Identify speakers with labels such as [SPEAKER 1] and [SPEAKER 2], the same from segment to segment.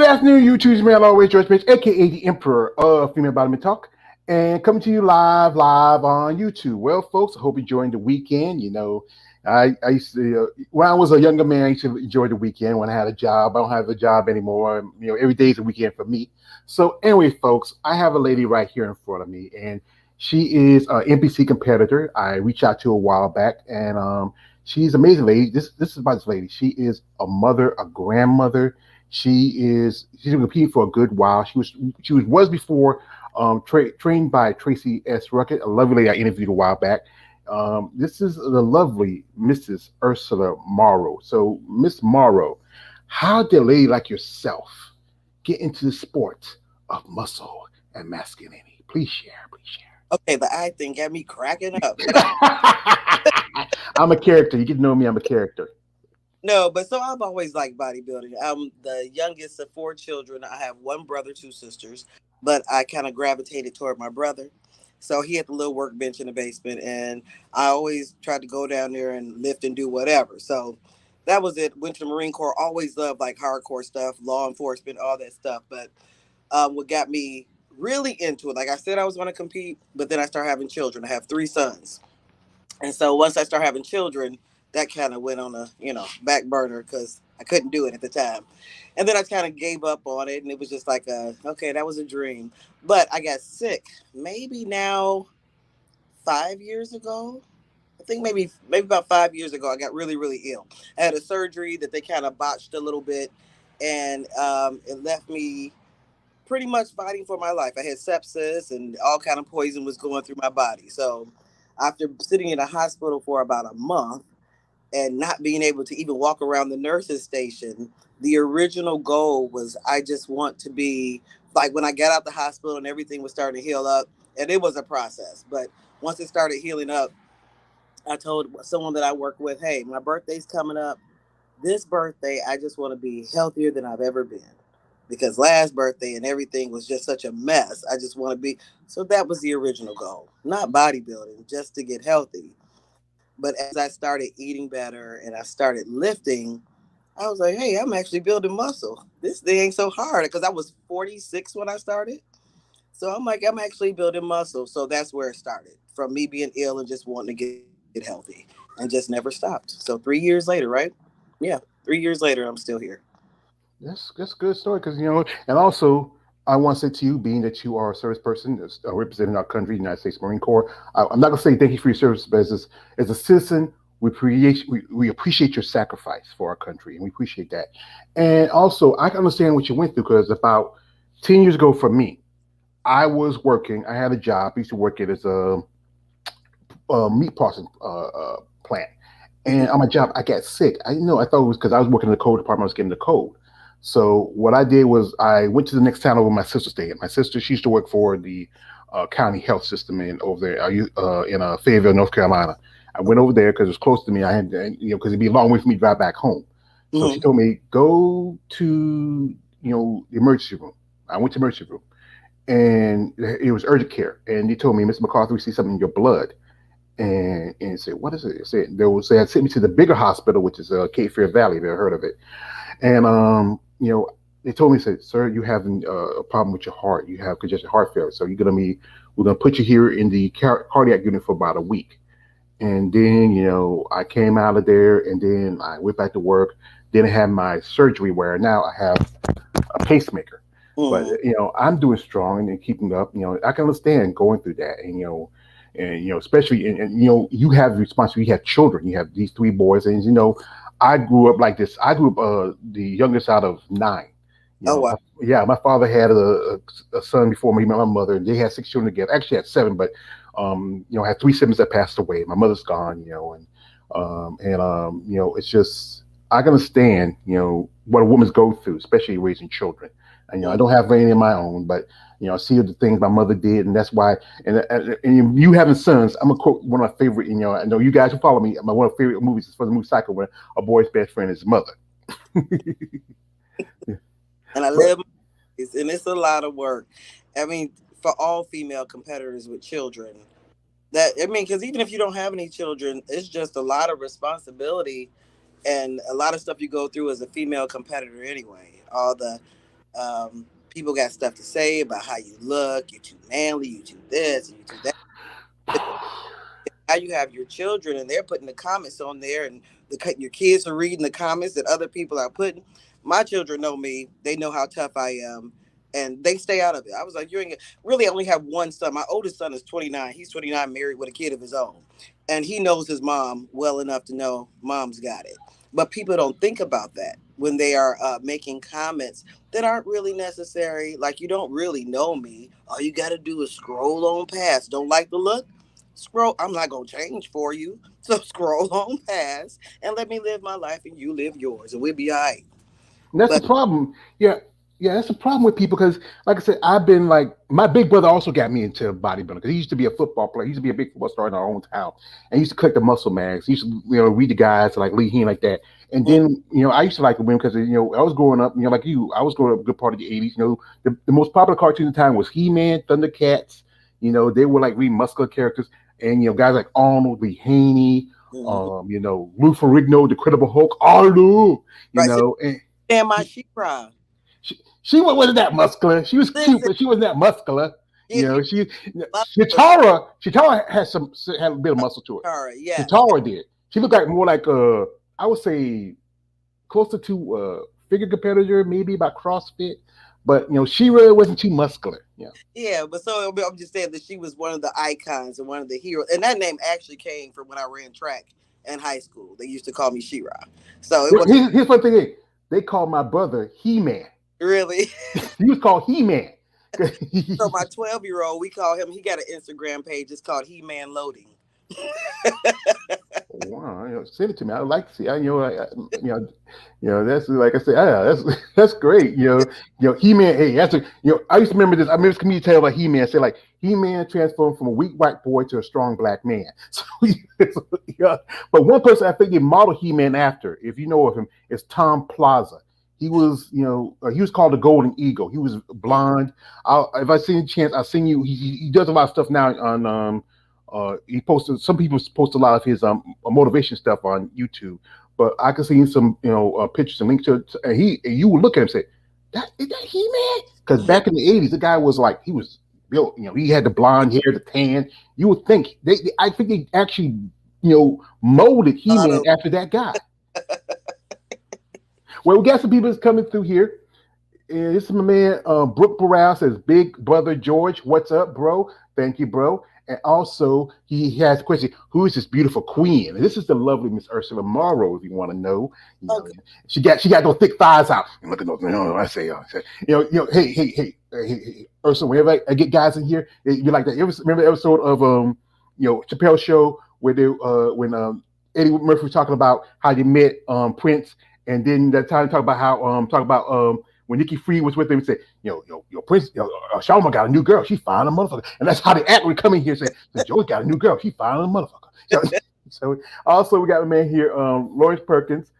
[SPEAKER 1] afternoon, YouTube's man, always George Mitch, aka the Emperor of Female Bottom Talk, and coming to you live on YouTube. Well, folks, I hope you enjoying the weekend. I used to when I was a younger man, I used to enjoy the weekend when I had a job. I don't have a job anymore. Every day is a weekend for me. So, anyway, folks, I have a lady right here in front of me, and she is an NPC competitor. I reached out to her a while back, and she's an amazing lady. This is about this lady. She is a mother, a grandmother. She's been competing for a good while. She was before trained by Tracy S. Ruckett, a lovely lady I interviewed a while back. This is the lovely Mrs. Ursula Morrow. So, Miss Morrow, how did a lady like yourself get into the sport of muscle and masculinity? Please share. Please
[SPEAKER 2] Okay, the acting got me cracking up.
[SPEAKER 1] share. I'm a character. You get to know me. I'm a character.
[SPEAKER 2] No, but so I've always liked bodybuilding. I'm the youngest of four children. I have one brother, two sisters, but I kind of gravitated toward my brother. So he had the little workbench in the basement, and I always tried to go down there and lift and do whatever. So that was it. Went to the Marine Corps. Always loved like hardcore stuff, law enforcement, all that stuff. But what got me really into it, like I said, I was going to compete, but then I started having children. I have three sons. And so once I started having children, that kind of went on a, back burner because I couldn't do it at the time. And then I kind of gave up on it. And it was just like, okay, that was a dream. But I got sick maybe now 5 years ago. I think maybe about 5 years ago, I got really, really ill. I had a surgery that they kind of botched a little bit. And it left me pretty much fighting for my life. I had sepsis and all kind of poison was going through my body. So after sitting in a hospital for about a month and not being able to even walk around the nurses station, the original goal was I just want to be like when I got out the hospital and everything was starting to heal up, and it was a process. But once it started healing up, I told someone that I work with, hey, my birthday's coming up. This birthday, I just want to be healthier than I've ever been. Because last birthday and everything was just such a mess. I just want to be. So that was the original goal. Not bodybuilding, just to get healthy. But as I started eating better and I started lifting, I was like, hey, I'm actually building muscle. This thing ain't so hard. Because I was 46 when I started. So I'm like, I'm actually building muscle. So that's where it started. From me being ill and just wanting to get healthy and just never stopped. So 3 years later, right? Yeah, 3 years later, I'm still here.
[SPEAKER 1] That's a good story because and also I want to say to you, being that you are a service person representing our country, United States Marine Corps. I'm not gonna say thank you for your service, but as a citizen, we appreciate your sacrifice for our country, and we appreciate that. And also, I can understand what you went through because about 10 years ago, for me, I was working. I had a job. I used to work at as a meat processing plant. And on my job, I got sick. I thought it was because I was working in the cold department. I was getting the cold. So what I did was I went to the next town over my sister stayed. My sister, she used to work for the county health system in over there in Fayetteville, North Carolina. I went over there because it was close to me. I had because it'd be a long way for me to drive back home. So she
[SPEAKER 2] Mm-hmm.
[SPEAKER 1] told me go to the emergency room. I went to the emergency room, and it was urgent care. And they told me, Mr. McCarthy, we see something in your blood. And said, what is it? They had sent me to the bigger hospital, which is Cape Fear Valley. If you ever heard of it. And they told me, said, sir, you have a problem with your heart. You have congestive heart failure. So we're gonna put you here in the cardiac unit for about a week. And then I came out of there, and then I went back to work. Then I had my surgery where now I have a pacemaker. But
[SPEAKER 2] Mm-hmm.
[SPEAKER 1] I'm doing strong and keeping up. I can understand going through that, and especially you have the responsibility. You have children. You have these three boys, and I grew up like this. I grew up the youngest out of nine.
[SPEAKER 2] Oh, wow.
[SPEAKER 1] Yeah, my father had a son before me, my mother, and they had six children together. Actually, had seven, but I had three siblings that passed away. My mother's gone, it's just I can understand, what a woman's go through, especially raising children. And, I don't have any of my own, but I see the things my mother did, and that's why. And you having sons, I'm gonna quote one of my favorite. I know you guys who follow me. My one of my favorite movies is for the movie Cycle, where a boy's best friend is his mother.
[SPEAKER 2] And I
[SPEAKER 1] But
[SPEAKER 2] live, and it's a lot of work. I mean, for all female competitors with children, because even if you don't have any children, it's just a lot of responsibility and a lot of stuff you go through as a female competitor anyway. All the People got stuff to say about how you look. You're too manly. You too this. And you too that. Now you have your children and they're putting the comments on there, and your kids are reading the comments that other people are putting. My children know me. They know how tough I am, and they stay out of it. I was like, you ain't really. I only have one son. My oldest son is 29. He's 29, married with a kid of his own, and he knows his mom well enough to know mom's got it. But people don't think about that when they are making comments that aren't really necessary. Like, you don't really know me. All you got to do is scroll on past. Don't like the look? Scroll. I'm not gonna change for you. So scroll on past and let me live my life and you live yours, and we'll be all right.
[SPEAKER 1] And that's the
[SPEAKER 2] But
[SPEAKER 1] problem. Yeah, yeah, that's the problem with people because, like I said, I've been like my big brother also got me into bodybuilding because he used to be a football player. He used to be a big football star in our own town, and he used to collect the muscle mags. He used to read the guys like Lee Heen like that. And then I used to like the women because I was growing up like you. I was growing up a good part of the '80s. The most popular cartoon at the time was He-Man, Thundercats. They were like really muscular characters, and guys like Arnold, Lee Haney,
[SPEAKER 2] mhm.
[SPEAKER 1] Lou Ferrigno, the Credible Hulk, Arnold,
[SPEAKER 2] Right, so
[SPEAKER 1] and
[SPEAKER 2] and my She-Ra.
[SPEAKER 1] she wasn't that muscular. She was cute,
[SPEAKER 2] Listen,
[SPEAKER 1] but she wasn't that muscular.
[SPEAKER 2] yeah, she
[SPEAKER 1] She
[SPEAKER 2] loves
[SPEAKER 1] Chitara had a bit of muscle to it.
[SPEAKER 2] her. Yes,
[SPEAKER 1] Chitara did. She looked like more like I would say closer to figure competitor, maybe about CrossFit. But she really wasn't too muscular. Yeah.
[SPEAKER 2] yeah. But so I'm just saying that she was one of the icons and one of the heroes, and that name actually came from when I ran track in high school. They used to call me She-Ra. So it was
[SPEAKER 1] Here's what they did. They called my brother He-Man.
[SPEAKER 2] really.
[SPEAKER 1] He was called He-Man.
[SPEAKER 2] So my 12-year-old, we call him. He got an Instagram page. It's called He-Man Loading.
[SPEAKER 1] Wow, send it to me. I'd like to see. That's like I said. That's great. He-Man. Hey, that's I used to remember this. I remember this comedian tell about He-Man. Say like He-Man transformed from a weak white boy to a strong black man. So, yeah. But one person I think they modeled He-Man after, if you know of him, is Tom Plaza. He was, he was called the Golden Eagle. He was blonde. If I see a chance, I'll send you. He does a lot of stuff now on he posted. Some people post a lot of his motivation stuff on YouTube, but I can see some pictures and links to it. And you would look at him and say, "That is that he man?" Because back in the '80s, the guy was like he was built. He had the blonde hair, the tan. You would think I think they actually molded He Man after that guy. Well, we got some people that's coming through here. And this is my man, Brooke Burrell says, Big Brother George, what's up, bro? Thank you, bro. And also, he has a question, who is this beautiful queen? And this is the lovely Miss Ursula Morrow, if you want to know.
[SPEAKER 2] Okay.
[SPEAKER 1] She got those thick thighs out. And look at those, I say, hey, Ursula, whenever I get guys in here, you like that. You ever remember the episode of, Chappelle's show where when Eddie Murphy was talking about how they met Prince, and then that time talk about how, when Nikki Free was with him, he said, Prince, Shawn got a new girl. She fine a motherfucker. And that's how they act when they come in here and say, Joey got a new girl. She fine a motherfucker. So also we got a man here, Lawrence Perkins.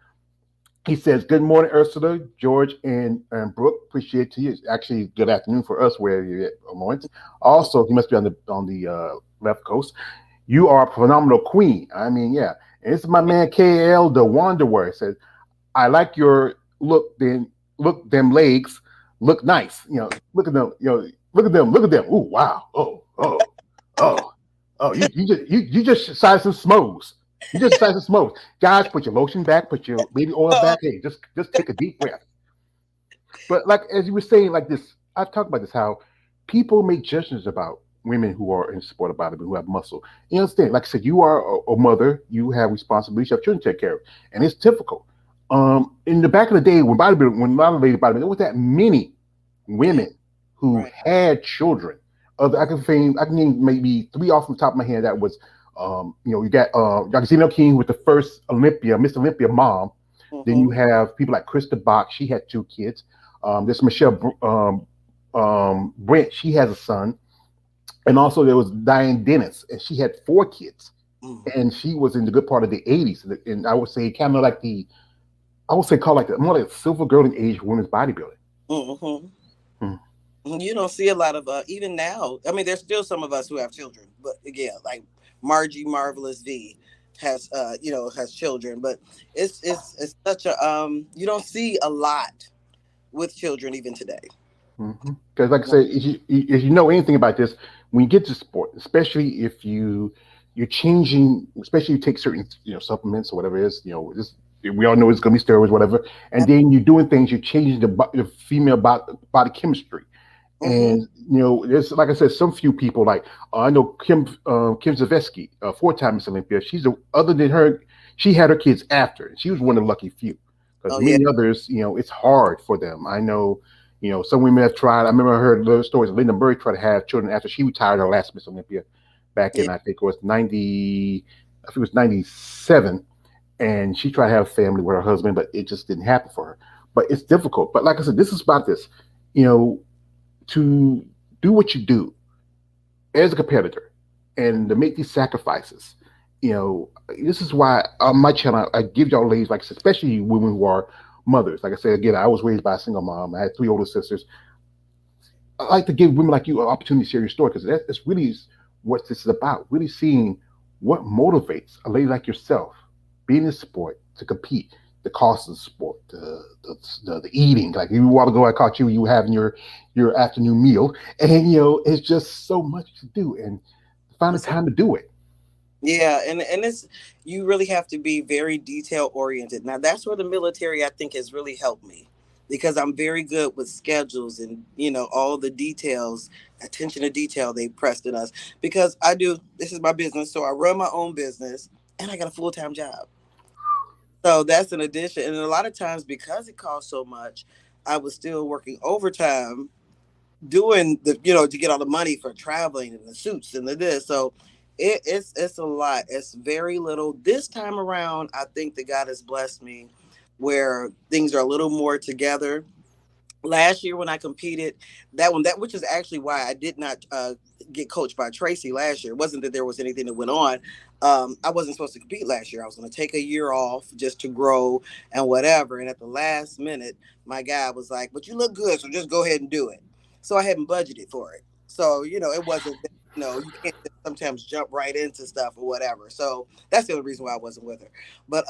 [SPEAKER 1] He says, good morning, Ursula, George, and Brooke. Appreciate you. It's actually good afternoon for us where you're at, Lawrence. Also, he must be on the left coast. You are a phenomenal queen. I mean, yeah. And this is my man, KL, the Wanderer. Says, I like your look, them legs look nice. Look at them. Look at them. Ooh, wow. You just sized some smokes. You just sized some smokes. Guys, put your lotion back. Put your baby oil back. Hey, just take a deep breath. But like as you were saying, like this, I've talked about this how people make judgments about women who are in sport of bodybuilding who have muscle. You understand? Like I said, you are a mother. You have responsibilities. You have children to take care of, and it's difficult. In the back of the day, when a lot of ladies bodybuilding, there was that many women who had children. I can name maybe three off the top of my head. That was, you got Jacqueline King with the first Miss Olympia mom. Mm-hmm. Then you have people like Krista Bach. She had two kids. There's Michelle Brent. She has a son. And also there was Diane Dennis, and she had four kids. Mm-hmm. And she was in the good part of the 80s. And I would say kind of like call like more like a silver golden age of women's bodybuilding.
[SPEAKER 2] Mm-hmm. You don't see a lot of even now. I mean, there's still some of us who have children, but again, like Margie Marvelous V has has children, but it's such a you don't see a lot with children even today.
[SPEAKER 1] Because, like I said, if you know anything about this, when you get to sport, especially if you're changing, especially you take certain supplements or whatever it is, this we all know it's going to be steroids, whatever, and then you're doing things, you're changing the female body chemistry.
[SPEAKER 2] Mm-hmm.
[SPEAKER 1] And there's, like I said, some few people like I know Kim Zaveski, 4-time Miss Olympia. She's other than her, she had her kids after. She was one of the lucky few, because
[SPEAKER 2] Oh yeah.
[SPEAKER 1] many others, it's hard for them. I know, some women have tried. I remember I heard little stories. Linda Murray tried to have children after she retired her last Miss Olympia back
[SPEAKER 2] Yeah.
[SPEAKER 1] in, I think it was 90, I think it was 97, and she tried to have a family with her husband, but it just didn't happen for her. But it's difficult. But like I said, this is about this. You know, to do what you do as a competitor and to make these sacrifices. This is why on my channel I give y'all ladies, like especially women who are mothers. Like I said again, I was raised by a single mom. I had 3 older sisters. I like to give women like you an opportunity to share your story, because that's really what this is about. Really seeing what motivates a lady like yourself, being in sport, to compete, the cost of the sport, the eating. Like a while ago, I caught you having your afternoon meal, and it's just so much to do, and find the time to do it.
[SPEAKER 2] Yeah, and it's you really have to be very detail oriented. Now that's where the military I think has really helped me because I'm very good with schedules and all the details, attention to detail they pressed in us because I do this is my business, so I run my own business and I got a full-time job. So that's an addition and a lot of times because it costs so much, I was still working overtime doing the to get all the money for traveling and the suits and the this. So it's a lot. It's very little. This time around, I think that God has blessed me where things are a little more together. Last year when I competed, that which is actually why I did not get coached by Tracy last year. It wasn't that there was anything that went on. I wasn't supposed to compete last year. I was going to take a year off just to grow and whatever. And at the last minute, my guy was like, "But you look good, so just go ahead and do it." So I hadn't budgeted for it. So it wasn't. You can't just sometimes jump right into stuff or whatever. So that's the only reason why I wasn't with her. But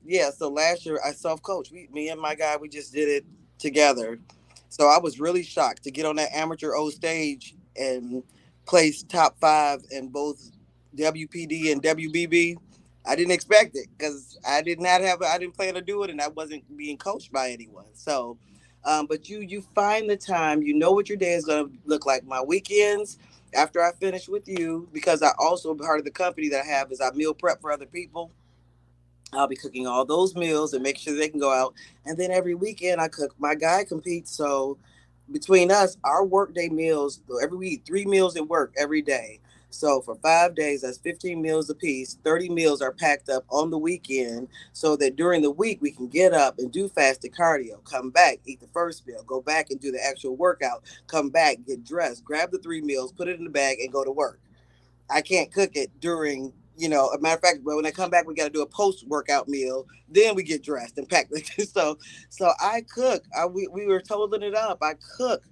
[SPEAKER 2] yeah. So last year I self coached. Me and my guy, we just did it together. So I was really shocked to get on that amateur O stage and place top 5 in both WPD and WBB. I didn't expect it because I didn't plan to do it, and I wasn't being coached by anyone. So, but you find the time. You know what your day is going to look like. My weekends after I finish with you, because I also part of the company that I have is I meal prep for other people. I'll be cooking all those meals and make sure they can go out. And then every weekend I cook. My guy competes, so between us, our workday meals every week, 3 meals at work every day. So for 5 days, that's 15 meals a piece. 30 meals are packed up on the weekend, so that during the week we can get up and do fasted cardio. Come back, eat the first meal, go back and do the actual workout. Come back, get dressed, grab the 3 meals, put it in the bag, and go to work. I can't cook it during, a matter of fact, when I come back, we got to do a post workout meal. Then we get dressed and pack. So I cook. We were totaling it up. I cook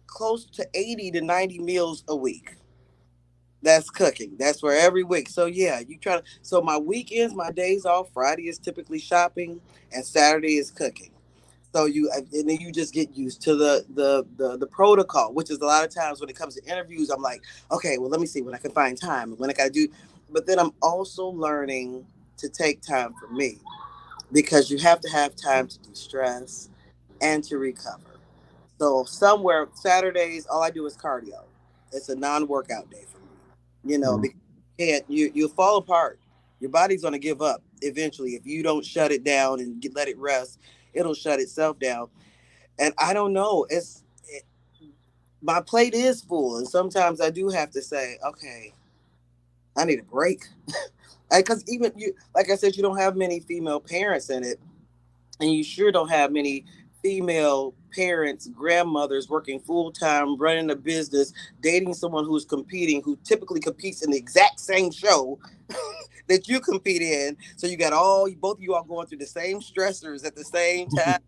[SPEAKER 2] close to 80 to 90 meals a week. That's cooking. That's for every week. So yeah, you try to. So my weekends, my days off. Friday is typically shopping, and Saturday is cooking. So and then you just get used to the protocol, which is a lot of times when it comes to interviews, I'm like, okay, well, let me see when I can find time and when I got to do. But then I'm also learning to take time for me because you have to have time to de-stress and to recover. So somewhere Saturdays, all I do is cardio. It's a non-workout day for me.
[SPEAKER 1] Mm.
[SPEAKER 2] Because you fall apart. Your body's gonna give up eventually if you don't shut it down and let it rest. It'll shut itself down. And I don't know. My plate is full, and sometimes I do have to say, okay, I need a break. Because even you, like I said, you don't have many female parents in it, and you sure don't have many female parents, grandmothers working full time, running a business, dating someone who's competing, who typically competes in the exact same show that you compete in. So you got both of you all going through the same stressors at the same time.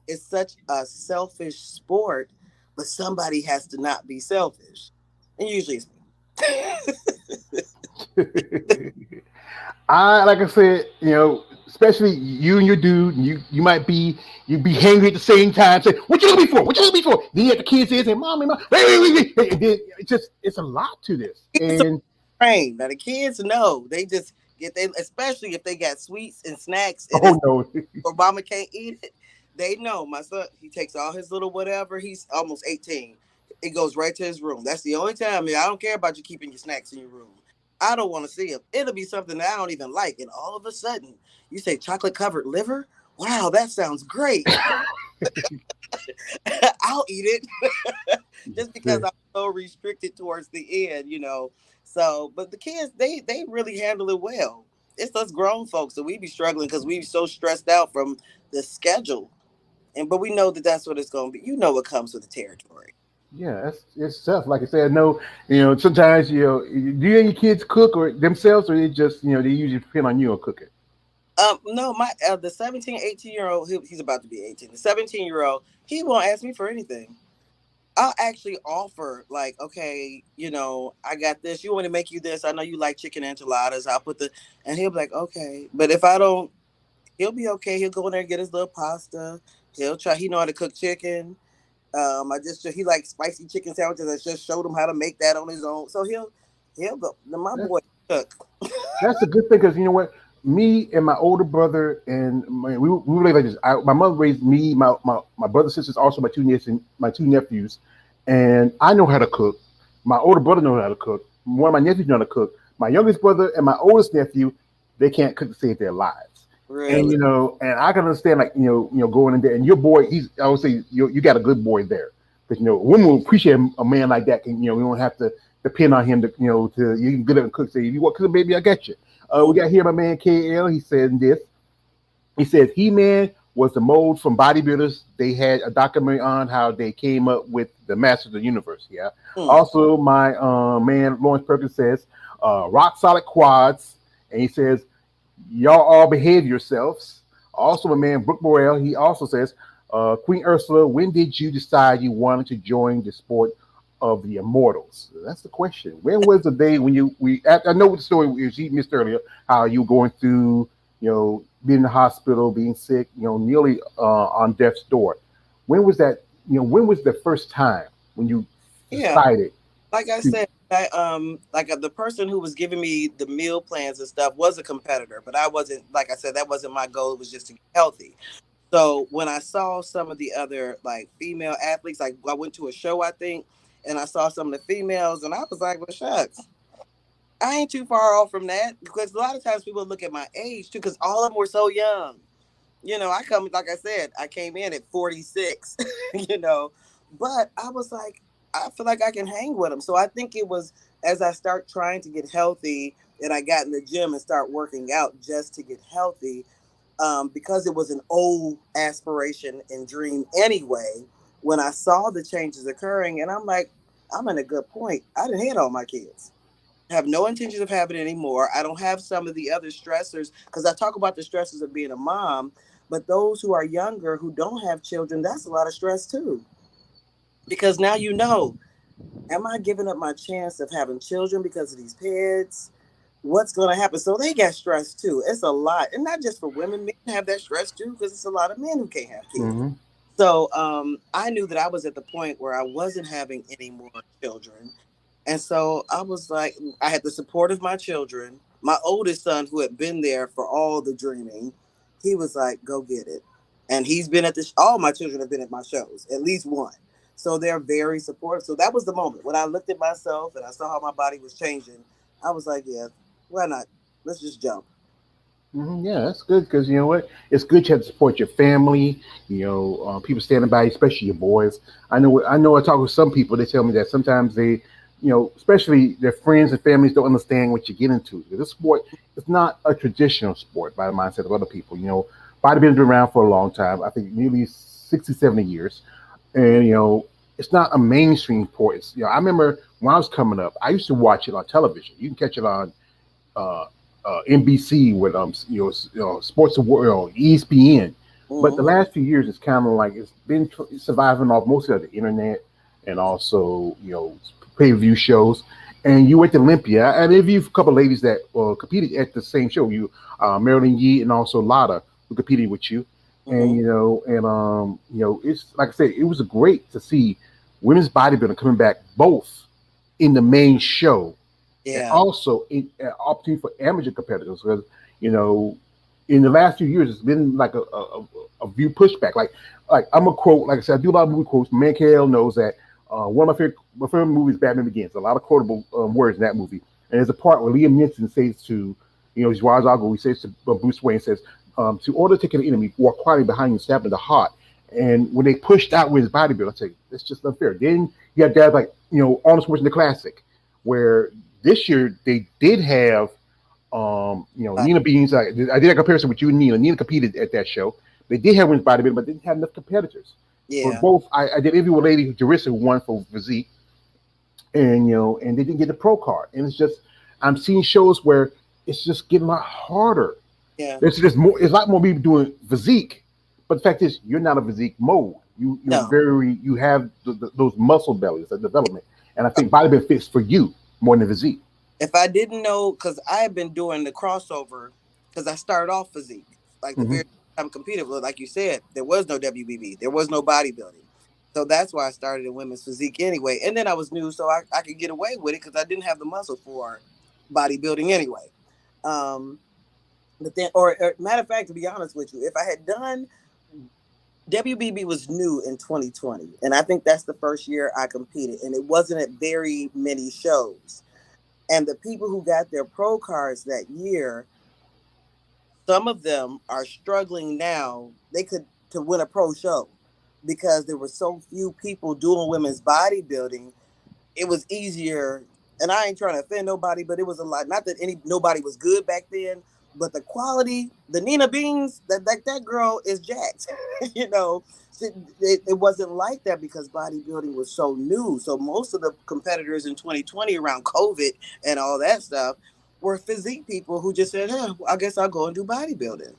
[SPEAKER 2] It's such a selfish sport, but somebody has to not be selfish, and usually it's me.
[SPEAKER 1] I like I said, especially you and your dude. You might be you be hangry at the same time. Say, "What you looking me for? What you looking me for?" Then you have the kids here saying, "Mommy, mom, wait." And then it's a lot to this.
[SPEAKER 2] Kids are
[SPEAKER 1] And
[SPEAKER 2] trained. Now the kids know they just get they, especially if they got sweets and snacks and
[SPEAKER 1] oh
[SPEAKER 2] it's
[SPEAKER 1] no,
[SPEAKER 2] or mama can't eat it. They know my son. He takes all his little whatever. He's almost 18. It goes right to his room. That's the only time. I don't care about you keeping your snacks in your room. I don't want to see him. It'll be something that I don't even like, and all of a sudden, you say chocolate covered liver. Wow, that sounds great. I'll eat it just because I'm so restricted towards the end. So, but the kids, they really handle it well. It's us grown folks that we be struggling because we be so stressed out from the schedule, and but we know that that's what it's going to be. What comes with the territory.
[SPEAKER 1] yeah, it's tough. Like I said, no, sometimes do you and your kids cook or themselves, or they just they usually depend on you on cooking.
[SPEAKER 2] No, my the 17, 18 year old, he's about to be 18. The 17-year-old, he won't ask me for anything. I'll actually offer, like, okay, I got this. You want to make you this? I know you like chicken enchiladas. I'll put and he'll be like, okay. But if I don't, he'll be okay. He'll go in there and get his little pasta. He'll try. He know how to cook chicken. He likes spicy chicken sandwiches. I just showed him how to make that on his own. So he'll go. My
[SPEAKER 1] That's,
[SPEAKER 2] boy cook.
[SPEAKER 1] that's a good thing because you know what, me and my older brother and we were like this. My mother raised me, my brother, sisters, also my two nieces and my two nephews, and I know how to cook. My older brother knows how to cook. One of my nephews know how to cook. My youngest brother and my oldest nephew, they can't cook to save their lives. And
[SPEAKER 2] Really?
[SPEAKER 1] and I can understand, like going in there. And your boy, I would say you got a good boy there, because women will appreciate a man like that. And we don't have to depend on him to to you can get up and cook. Say, if you want cook, baby, I got you. We got here my man KL. He said this. He says He-Man was the mold from bodybuilders. They had a documentary on how they came up with the Masters of the Universe. Yeah.
[SPEAKER 2] Mm.
[SPEAKER 1] Also, my man Lawrence Perkins says rock solid quads, and he says y'all all behave yourselves. Also, my man Brooke Morrell, he also says, Queen Ursula, when did you decide you wanted to join the sport of the immortals? That's the question. When was the day when I know what the story you missed earlier, how you were going through, being in the hospital, being sick, nearly on death's door. When was that, when was the first time when you
[SPEAKER 2] Yeah.
[SPEAKER 1] decided
[SPEAKER 2] Like I
[SPEAKER 1] to,
[SPEAKER 2] said, the person who was giving me the meal plans and stuff was a competitor, but I wasn't. Like I said, that wasn't my goal. It was just to get healthy. So when I saw some of the other like female athletes, like I went to a show, I think, and I saw some of the females, and I was like, well, shucks, I ain't too far off from that, because a lot of times people look at my age too, because all of them were so young. I come, like I said, I came in at 46, you know, but I was like, I feel like I can hang with them. So I think it was as I start trying to get healthy and I got in the gym and start working out just to get healthy, because it was an old aspiration and dream anyway. When I saw the changes occurring, and I'm like, I'm in a good point. I didn't hit all my kids. Have no intention of having it anymore. I don't have some of the other stressors, because I talk about the stresses of being a mom, but those who are younger who don't have children, that's a lot of stress too. Because now am I giving up my chance of having children because of these pets? What's going to happen? So they get stressed too. It's a lot, and not just for women. Men have that stress too, because it's a lot of men who can't have kids.
[SPEAKER 1] mm-hmm.
[SPEAKER 2] So I knew that I was at the point where I wasn't having any more children. And so I was like, I had the support of my children. My oldest son, who had been there for all the dreaming, he was like, go get it. And he's been at all my children have been at my shows, at least one. So they're very supportive. So that was the moment when I looked at myself and I saw how my body was changing. I was like, yeah, why not? Let's just jump.
[SPEAKER 1] Yeah, that's good because you know what? It's good to have to support your family. People standing by, especially your boys. I know. I know. I talk with some people. They tell me that sometimes they, especially their friends and families don't understand what you get into. This sport is not a traditional sport by the mindset of other people. Bodybuilding's been around for a long time. I think nearly 60, 70 years, and it's not a mainstream sport. I remember when I was coming up, I used to watch it on television. You can catch it on. Uh, NBC with Sports World, ESPN. But the
[SPEAKER 2] Mm-hmm.
[SPEAKER 1] last few years, it's kind of like it's been surviving off mostly of the internet and also pay per view shows. and you went to Olympia. I mean, you a couple of ladies that competed at the same show. You, Marilyn Yee, and also Lotta, who competed with you. And
[SPEAKER 2] Hmm.
[SPEAKER 1] it's like I said, it was great to see women's bodybuilding coming back both in the main show and
[SPEAKER 2] Yeah.
[SPEAKER 1] also an opportunity for amateur competitors because you know in the last few years it's been like a view pushback. Like I'm a quote, like I said, I do a lot of movie quotes. Man KL knows that one of my favorite movies, Batman Begins. A lot of quotable words in that movie. And there's a part where Liam Neeson says to, he's Ra's al Ghul. He says to Bruce Wayne, says, "To order to take an enemy, walk quietly behind you, stab in the heart." And when they pushed out with his bodybuilder, I say that's just unfair. Then you have guys like Arnold Schwarzenegger Classic, where this year they did have
[SPEAKER 2] But
[SPEAKER 1] Nina Beans. I did a comparison with you and Nina. Nina competed at that show. They did have women's bodybuilding, but didn't have enough competitors. For
[SPEAKER 2] yeah.
[SPEAKER 1] both, I did interview with a lady, Jarissa, who won for physique, and and they didn't get the pro card. And it's just I'm seeing shows where it's just getting a lot harder.
[SPEAKER 2] Yeah.
[SPEAKER 1] There's just more. It's a lot more people doing physique, but the fact is, you're not a physique mode.
[SPEAKER 2] No.
[SPEAKER 1] You have those muscle bellies, the development, and I think bodybuilding fits for you more than physique.
[SPEAKER 2] If I didn't know, because I had been doing the crossover, because I started off physique, like the
[SPEAKER 1] Hmm.
[SPEAKER 2] very time I competed with, like you said, there was no WBB, there was no bodybuilding. So that's why I started in women's physique anyway. And then I was new, so I could get away with it because I didn't have the muscle for bodybuilding anyway. Um, but then, or matter of fact, to be honest with you, if I had done WBB was new in 2020, and I think that's the first year I competed, and it wasn't at very many shows. And the people who got their pro cards that year, some of them are struggling now. They could to win a pro show because there were so few people doing women's bodybuilding. It was easier, and I ain't trying to offend nobody, but it was a lot. Not that nobody was good back then, but the quality, the Nina Beans, that girl is jacked. you know, it wasn't like that because bodybuilding was so new. So most of the competitors in 2020 around COVID and all that stuff were physique people who just said, "Huh, I guess I'll go and do bodybuilding."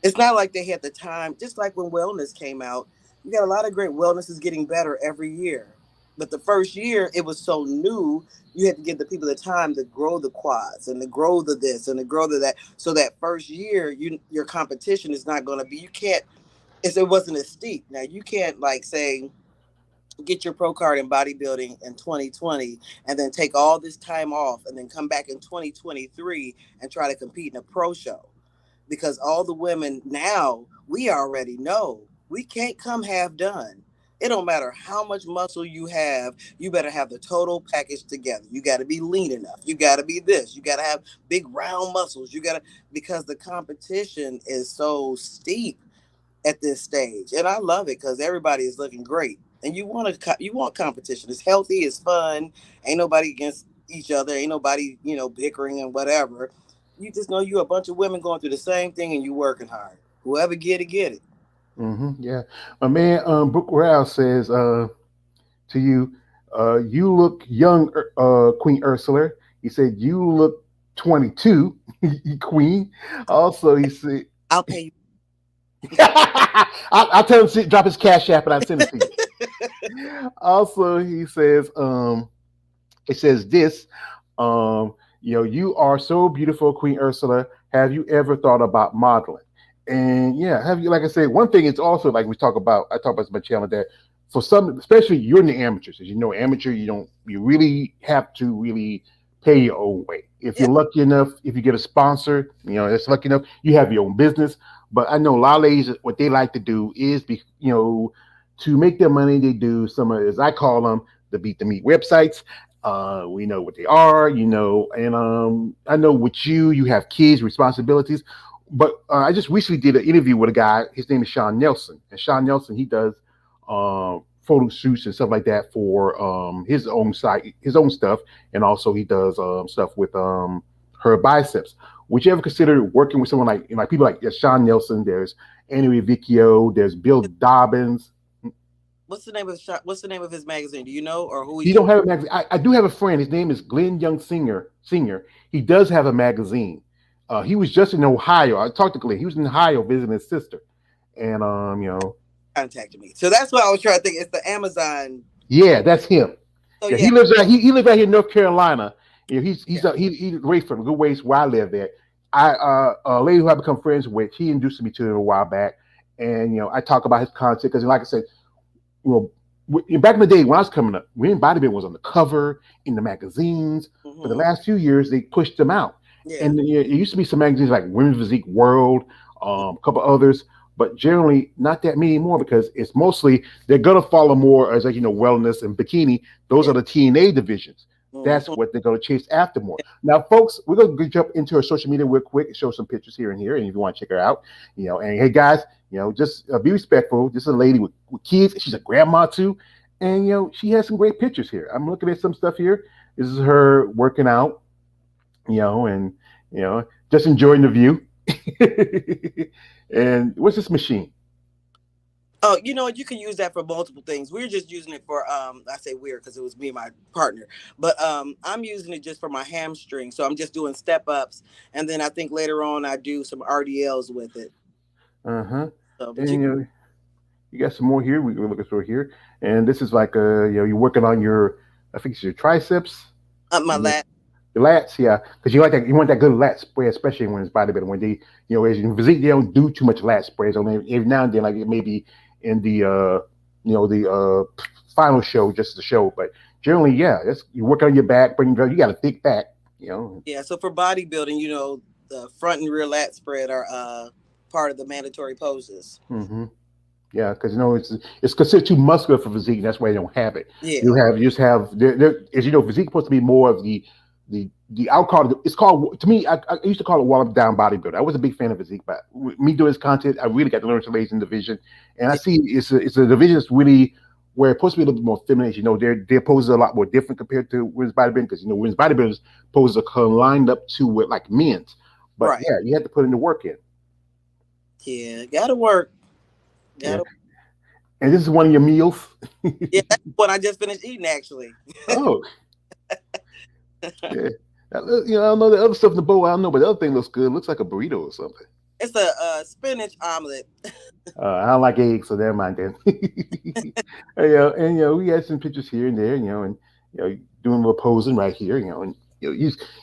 [SPEAKER 2] It's not like they had the time. Just like when wellness came out, you got a lot of great wellness is getting better every year. But the first year it was so new, you had to give the people the time to grow the quads and to grow the this and to grow the that. So that first year, your competition is not going to be. You can't. It wasn't as steep. Now you can't like say get your pro card in bodybuilding in 2020 and then take all this time off and then come back in 2023 and try to compete in a pro show because all the women now we already know we can't come half done. It don't matter how much muscle you have, you better have the total package together. You got to be lean enough. You got to be this. You got to have big round muscles. You got to because the competition is so steep at this stage, and I love it because everybody is looking great. And you want competition. It's healthy. It's fun. Ain't nobody against each other. Ain't nobody bickering and whatever. You just know you a bunch of women going through the same thing and you working hard. Whoever get it, get it.
[SPEAKER 1] Yeah, my man, Brooke Rouse says to you, you look young, Queen Ursula. He said you look 22, Queen. Also, he said,
[SPEAKER 2] I'll pay
[SPEAKER 1] I'll tell him to drop his cash app and I send it to you.
[SPEAKER 2] you.
[SPEAKER 1] Also, he says, it says this, you are so beautiful, Queen Ursula. Have you ever thought about modeling? And yeah, have you, like I said, one thing it's also like I talk about my channel that for some, especially you're in the amateurs, as you know, amateur, you really have to really pay your own way. If
[SPEAKER 2] Yeah,
[SPEAKER 1] you're lucky enough, if you get a sponsor, that's lucky enough, you have your own business. But I know a lot of ladies, what they like to do is to make their money, they do some of, as I call them, the beat the meat websites. We know what they are, and I know with you have kids, responsibilities. But I just recently did an interview with a guy. His name is Sean Nelson, and Sean Nelson he does photo shoots and stuff like that for his own site, his own stuff, and also he does stuff with her biceps. Would you ever consider working with someone like people like Sean Nelson? There's Annie Vecchio, there's Bill Dobbins.
[SPEAKER 2] what's the name of his magazine? Do you know or who
[SPEAKER 1] He
[SPEAKER 2] he's
[SPEAKER 1] don't
[SPEAKER 2] with?
[SPEAKER 1] have a magazine. I do have a friend. His name is Glenn Young Senior. Senior. He does have a magazine. He was just in Ohio. I talked to Glenn. He was in Ohio visiting his sister, and
[SPEAKER 2] Contacted me. So that's what I was trying to think. It's the Amazon.
[SPEAKER 1] yeah, that's him.
[SPEAKER 2] So
[SPEAKER 1] Yeah,
[SPEAKER 2] yeah.
[SPEAKER 1] he lives out here in North Carolina. You know,
[SPEAKER 2] Yeah.
[SPEAKER 1] he's raised from a good ways where I live at. A lady who I become friends with, he introduced me to it a while back, and I talk about his content because, like I said, well, back in the day when I was coming up, when bodybuilding was on the cover in the magazines. For the
[SPEAKER 2] Hmm.
[SPEAKER 1] last few years, they pushed them out,
[SPEAKER 2] Yeah.
[SPEAKER 1] and it used to be some magazines like Women's Physique World, a couple others, but generally not that many more because it's mostly they're gonna follow more as like wellness and bikini. Those
[SPEAKER 2] Yeah.
[SPEAKER 1] are the TNA divisions. That's
[SPEAKER 2] Hmm.
[SPEAKER 1] what they're gonna chase after more. Now, folks, we're gonna jump into our social media real quick and show some pictures here and here, and if you want to check her out, and hey guys, just be respectful. This is a lady with kids. She's a grandma too, and she has some great pictures here. I'm looking at some stuff here. This is her working out, and just enjoying the view. And what's this machine?
[SPEAKER 2] Oh, you know what? You can use that for multiple things. We're just using it for I say weird because it was me and my partner. But I'm using it just for my hamstring. So I'm just doing step ups, and then I think later on I do some RDLs with it.
[SPEAKER 1] Uh huh.
[SPEAKER 2] So but
[SPEAKER 1] And you got some more here. We can look at through here, and this is like you're working on your, I think it's your triceps,
[SPEAKER 2] my
[SPEAKER 1] your
[SPEAKER 2] lat.
[SPEAKER 1] lats, yeah, because you want that good lat spread, especially when it's bodybuilding. When they, as in physique, they don't do too much lat spreads. Only every now and then, like maybe in the the final show, just the show. But generally, yeah, that's you work on your back, but you got a thick back, you know.
[SPEAKER 2] Yeah. So for bodybuilding, the front and rear lat spread are part of the mandatory poses.
[SPEAKER 1] hmm Yeah, because it's considered too muscular for physique. That's why they don't have it.
[SPEAKER 2] Yeah.
[SPEAKER 1] You just have as physique supposed to be more of the I'll call it. It's called to me. I used to call it wallop down bodybuilder. I was a big fan of physique, but me doing this content, I really got to learn some ladies in division, and I
[SPEAKER 2] Yeah.
[SPEAKER 1] see it's a division that's really where it's supposed to be a little bit more feminine. Their poses are a lot more different compared to women's bodybuilding because women's bodybuilders poses are kind of lined up to with like men's, but
[SPEAKER 2] Right.
[SPEAKER 1] yeah, you have to put in the work in.
[SPEAKER 2] Yeah. Gotta work.
[SPEAKER 1] Yeah,
[SPEAKER 2] Gotta.
[SPEAKER 1] and this is one of your meals.
[SPEAKER 2] Yeah. That's what I just finished eating actually.
[SPEAKER 1] Oh, yeah. I don't know the other stuff in the bowl. I don't know, but the other thing looks good. It looks like a burrito or something.
[SPEAKER 2] It's a spinach omelet.
[SPEAKER 1] I don't like eggs, so never mind then. And we had some pictures here and there, and doing a little posing right here, and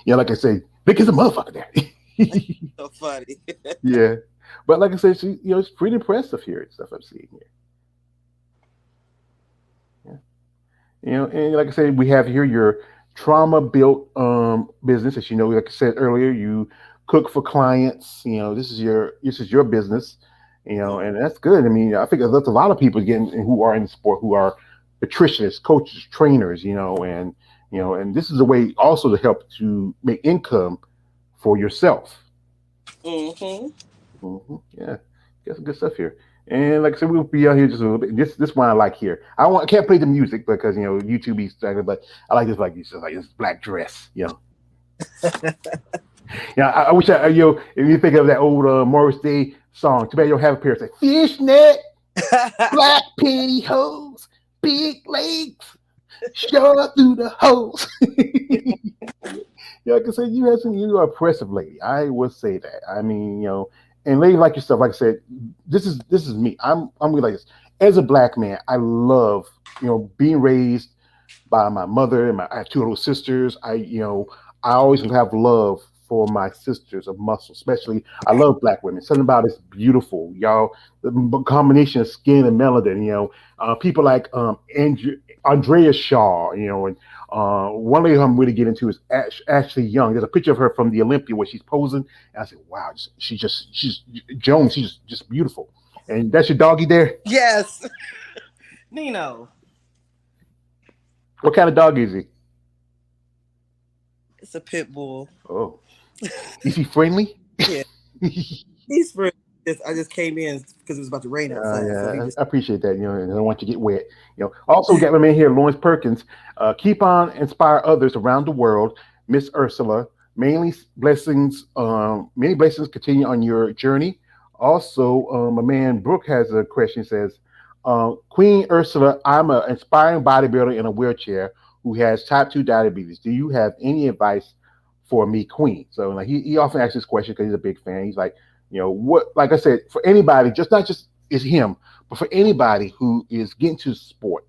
[SPEAKER 1] like I say, big as a motherfucker there.
[SPEAKER 2] So funny.
[SPEAKER 1] Yeah, but like I said, it's pretty impressive here and stuff I'm seeing here. Yeah. And like I said, we have here your trauma built business. As you know, like I said earlier, you cook for clients. This is your business. And that's good. I mean, I think there's a lot of people getting who are in the sport who are nutritionists, coaches, trainers. And this is a way also to help to make income for yourself.
[SPEAKER 2] Hmm.
[SPEAKER 1] Yeah, got some good stuff here. And like I said, we'll be out here just a little bit. This one I like here. I can't play the music because YouTube is started, but I like this black dress. Yeah. I wish if you think of that old Morris Day song. Too bad you don't have a pair of fishnet, black pantyhose, big legs, short through the holes. Yeah, like I said, you are a impressive lady. I would say that. I mean, and ladies like yourself, like I said, this is me. I'm really like this. As a black man, I love being raised by my mother and I have two little sisters. I always have love for my sisters of muscle, especially I love black women. Something about it's beautiful, y'all. The combination of skin and melanin. People like Andrea Shaw. And one lady I'm really getting into is Ashley Young. There's a picture of her from the Olympia where she's posing, and I said, "Wow, she's Joan. She's just beautiful." And that's your doggy there.
[SPEAKER 2] Yes. Nino.
[SPEAKER 1] What kind of dog is he?
[SPEAKER 2] It's a pit bull.
[SPEAKER 1] Oh, is he friendly?
[SPEAKER 2] Yeah. He's for I just came in because it was about to rain outside. So he
[SPEAKER 1] Yeah,
[SPEAKER 2] just
[SPEAKER 1] I appreciate that. And I don't want you to get wet. Also we got my man here, Lawrence Perkins. Keep on inspire others around the world, Miss Ursula. Many blessings continue on your journey. Also, my man Brooke has a question. Says, Queen Ursula, I'm an inspiring bodybuilder in a wheelchair who has type 2 diabetes. Do you have any advice for me, Queen? So like he often asks this question because he's a big fan. He's like, what, like I said, for anybody, just not just is him, but for anybody who is getting to sport,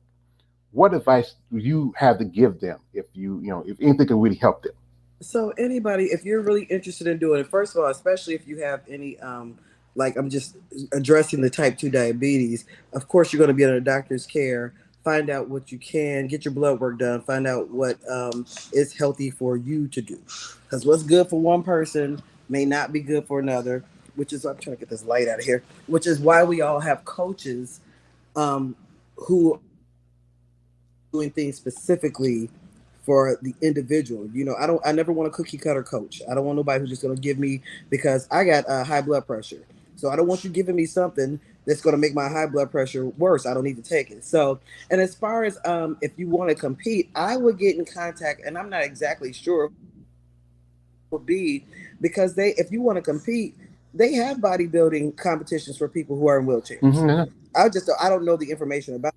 [SPEAKER 1] what advice do you have to give them if if anything can really help them?
[SPEAKER 2] So anybody, if you're really interested in doing it, first of all, especially if you have any like I'm just addressing the type 2 diabetes, of course you're going to be under a doctor's care. Find out what you can, get your blood work done, find out what is healthy for you to do. Because what's good for one person may not be good for another, which is, I'm trying to get this light out of here, which is why we all have coaches um, who are doing things specifically for the individual. I never want a cookie cutter coach. I don't want nobody who's just going to give me, because I got high blood pressure. So I don't want you giving me something that's going to make my high blood pressure worse. I don't need to take it. So, and as far as if you want to compete, I would get in contact, and I'm not exactly sure would be, because if you want to compete, they have bodybuilding competitions for people who are in wheelchairs.
[SPEAKER 1] Hmm.
[SPEAKER 2] I don't know the information about.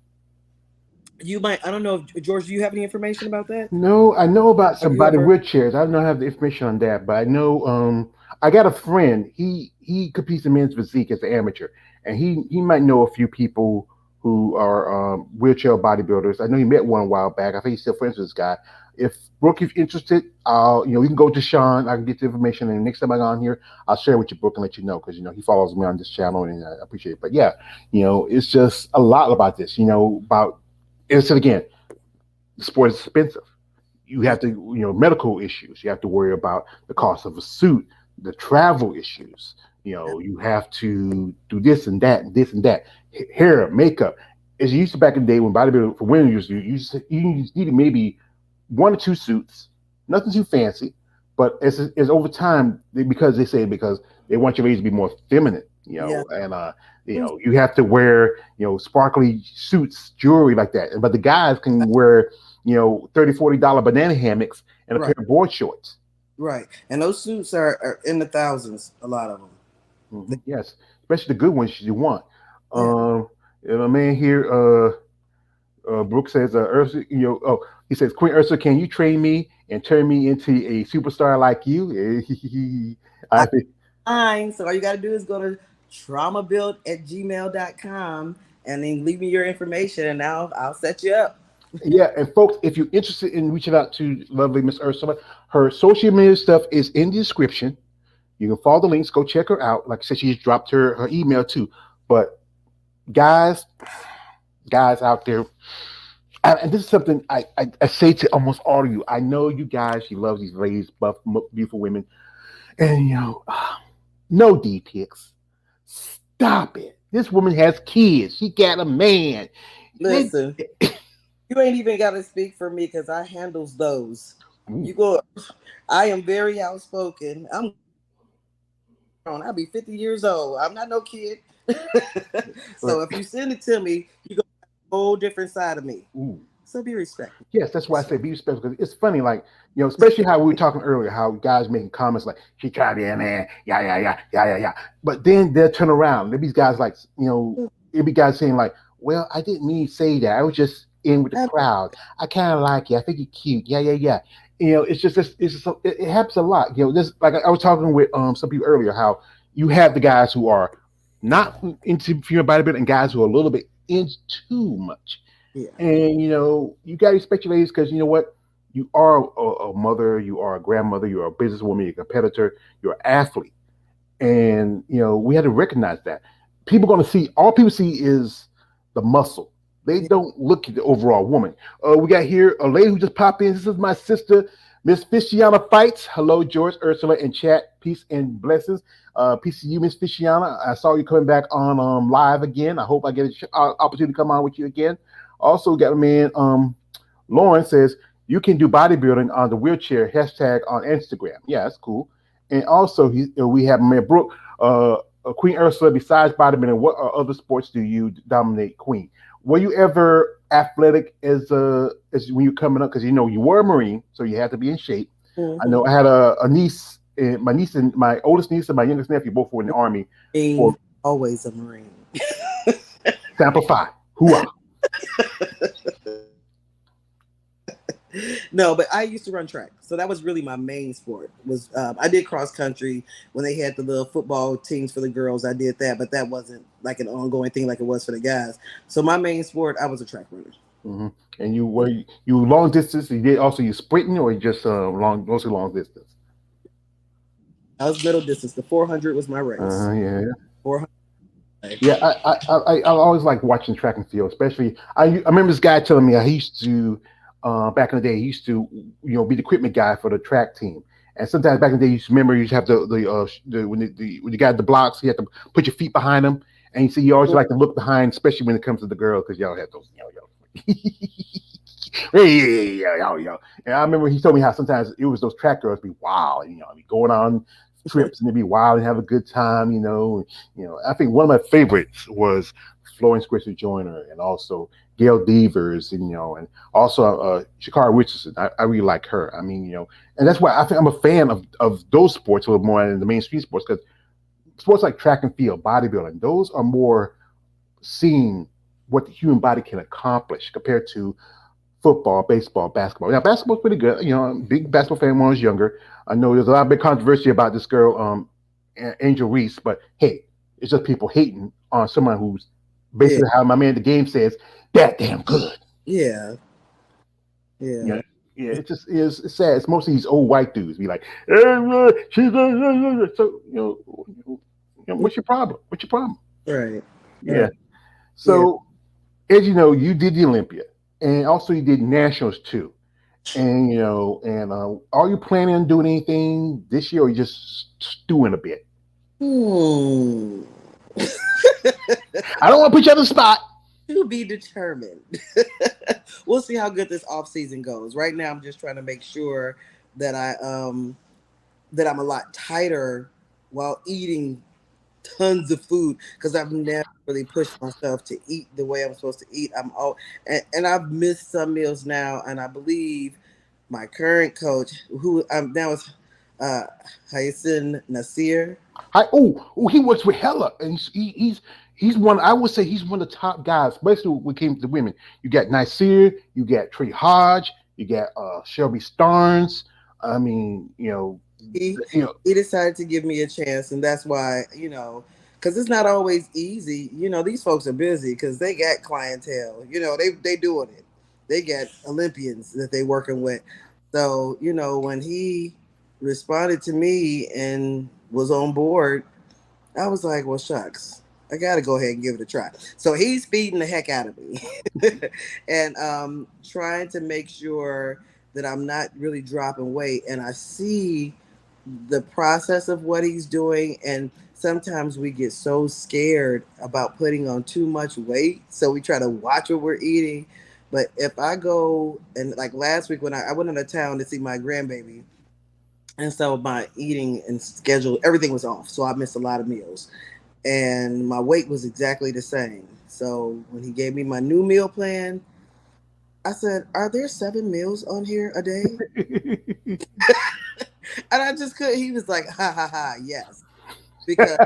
[SPEAKER 2] You might. I don't know, George. Do you have any information about that?
[SPEAKER 1] No, I know about
[SPEAKER 2] Have you
[SPEAKER 1] somebody
[SPEAKER 2] ever?
[SPEAKER 1] wheelchairs. I don't have the information on that, but I know I got a friend. He competes in men's physique as an amateur, and he might know a few people who are wheelchair bodybuilders. I know he met one a while back. I think he's still friends with this guy. If Brooke is interested, you can go to Sean. I can get the information, and the next time I go on here, I'll share it with you, Brooke, and let you know, because he follows me on this channel, and I appreciate it. But yeah, it's just a lot about this. About, and said again, the sport is expensive. You have to, medical issues. You have to worry about the cost of a suit, the travel issues. You have to do this and that and this and that. Hair, makeup. As you used to back in the day when bodybuilding for women, you needed maybe one or two suits, nothing too fancy. But as over time, because they want your ladies to be more feminine,
[SPEAKER 2] Yeah.
[SPEAKER 1] and you have to wear sparkly suits, jewelry like that. But the guys can wear $30-$40 banana hammocks and a pair
[SPEAKER 2] Right.
[SPEAKER 1] of board shorts.
[SPEAKER 2] Right. And those suits are in the thousands. A lot of them.
[SPEAKER 1] Yes, especially the good ones you want.
[SPEAKER 2] Yeah.
[SPEAKER 1] And my man here, Brooke says, Ursula, he says, Queen Ursula, can you train me and turn me into a superstar like you? I think,
[SPEAKER 2] Fine. So all you got to do is go to traumabuild@gmail.com and then leave me your information, and I'll set you up.
[SPEAKER 1] yeah. And folks, if you're interested in reaching out to lovely Miss Ursula, her social media stuff is in the description. You can follow the links, go check her out. Like I said, she just dropped her email too. But guys, guys out there, and this is something I say to almost all of you. I know you guys, she loves these ladies, buff, beautiful women. And, no D pics. Stop it. This woman has kids. She got a man. They,
[SPEAKER 2] Listen, you ain't even got to speak for me because I handles those.
[SPEAKER 1] ooh,
[SPEAKER 2] You go. I am very outspoken. I'm grown. I'll be 50 years old. I'm not no kid. So if you send it to me, you go a whole different side of me.
[SPEAKER 1] ooh.
[SPEAKER 2] So be respectful.
[SPEAKER 1] Yes, that's why I say be respectful, because it's funny, like, especially how we were talking earlier, how guys making comments like, she tried to be a man, yeah, yeah, yeah, yeah, yeah, yeah. But then they'll turn around. There'll be guys like, it'll be guys saying like, well, I didn't mean to say that. I was just in with the crowd. I kind of like you. I think you're cute. Yeah, yeah, yeah. It happens a lot. This, like I was talking with some people earlier, how you have the guys who are not into female bodybuilding and guys who are a little bit into too much.
[SPEAKER 2] Yeah.
[SPEAKER 1] And you got to respect your ladies, because you know what? You are a mother, you are a grandmother, you are a businesswoman, you're a competitor, you're an athlete. And we had to recognize that. All people see is the muscle. They
[SPEAKER 2] Yeah.
[SPEAKER 1] don't look at the overall woman. We got here a lady who just popped in. This is my sister, Miss Fishiana Fights. Hello, George, Ursula, and chat. Peace and blessings. Peace to you, Miss Fishiana. I saw you coming back on live again. I hope I get an opportunity to come on with you again. Also, got a man, Lauren says, you can do bodybuilding on the wheelchair hashtag on Instagram. Yeah, that's cool. And also, we have my man Brooke, Queen Ursula. Besides bodybuilding, what other sports do you dominate, Queen? Were you ever athletic as when you're coming up? Because you were a Marine, so you had to be in shape. I know I had a niece, and my niece and my oldest niece and my youngest nephew both were in the army for
[SPEAKER 2] Always a Marine.
[SPEAKER 1] Sample Five. Hooah!
[SPEAKER 2] No, but I used to run track, so that was really my main sport. Was I did cross country when they had the little football teams for the girls. I did that, but that wasn't like an ongoing thing like it was for the guys. So my main sport, I was a track runner.
[SPEAKER 1] Hmm. And you were you long distance? You did also you sprinting or you just long mostly long distance?
[SPEAKER 2] I was middle distance. The 400 was my race.
[SPEAKER 1] Yeah.
[SPEAKER 2] 400.
[SPEAKER 1] Yeah, I always like watching track and field, especially I remember this guy telling me he used to back in the day he used to be the equipment guy for the track team, and sometimes back in the day you used to remember you used to have when you got the blocks you had to put your feet behind them, and you see you always like to look behind, especially when it comes to the girl because y'all had those yo. And I remember he told me how sometimes it was those track girls be wild, be going on trips and they be wild and have a good time, I think one of my favorites was Florence Griffith Joyner and also Gail Devers, and also Shakara Richardson. I really like her. I mean, and that's why I think I'm a fan of those sports a little more than the mainstream sports because sports like track and field, bodybuilding, those are more seeing what the human body can accomplish compared to football, baseball, basketball. Now, basketball's pretty good. Big basketball fan when I was younger. I know there's a lot of big controversy about this girl, Angel Reese, but hey, it's just people hating on someone who's
[SPEAKER 2] Yeah,
[SPEAKER 1] basically how my man the game says that damn good.
[SPEAKER 2] yeah, yeah.
[SPEAKER 1] Yeah, yeah. It just is it's sad. It's mostly these old white dudes be like, she's so what's your problem? What's your problem?
[SPEAKER 2] Right,
[SPEAKER 1] Yeah.
[SPEAKER 2] right. Yeah.
[SPEAKER 1] So as you know, you did the Olympia, and also you did nationals too. And are you planning on doing anything this year, or you just stewing a bit?
[SPEAKER 2] Hmm.
[SPEAKER 1] I don't want to put you on the spot.
[SPEAKER 2] To be determined. We'll see how good this off season goes. Right now, I'm just trying to make sure that that I'm a lot tighter while eating tons of food because I've never really pushed myself to eat the way I'm supposed to eat. And I've missed some meals now, and I believe my current coach, who I'm now is uh, Hyacinth Nasir.
[SPEAKER 1] He works with Hella, and he's one. I would say he's one of the top guys, especially when it came to women. You got Nasir, you got Trey Hodge, you got Shelby Starnes. I mean,
[SPEAKER 2] he
[SPEAKER 1] you know,
[SPEAKER 2] he decided to give me a chance, and that's why because it's not always easy. These folks are busy because they got clientele. They doing it. They got Olympians that they working with. So when he responded to me and was on board, I was like, well, shucks. I got to go ahead and give it a try. So he's feeding the heck out of me and trying to make sure that I'm not really dropping weight. And I see the process of what he's doing. And sometimes we get so scared about putting on too much weight. So we try to watch what we're eating. But if I go and like last week when I went into town to see my grandbaby, and so my eating and schedule, everything was off. So I missed a lot of meals and my weight was exactly the same. So when he gave me my new meal plan, I said, "Are there 7 meals on here a day?" And I just couldn't. He was like, "Ha ha ha, yes," because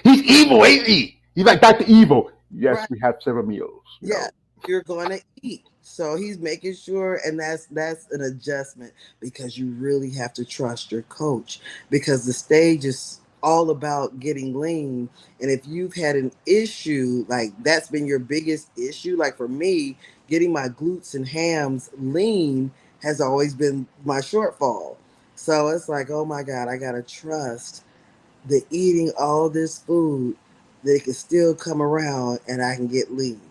[SPEAKER 1] he's evil, ain't he? He's like Dr. Evil. Yes,
[SPEAKER 2] right,
[SPEAKER 1] we have several meals.
[SPEAKER 2] yeah, you're going to eat. So he's making sure, and that's an adjustment because you really have to trust your coach because the stage is all about getting lean. And if you've had an issue like that's been your biggest issue, like for me, getting my glutes and hams lean has always been my shortfall. So it's like, oh my God, I gotta trust the eating all this food that it can still come around and I can get lean.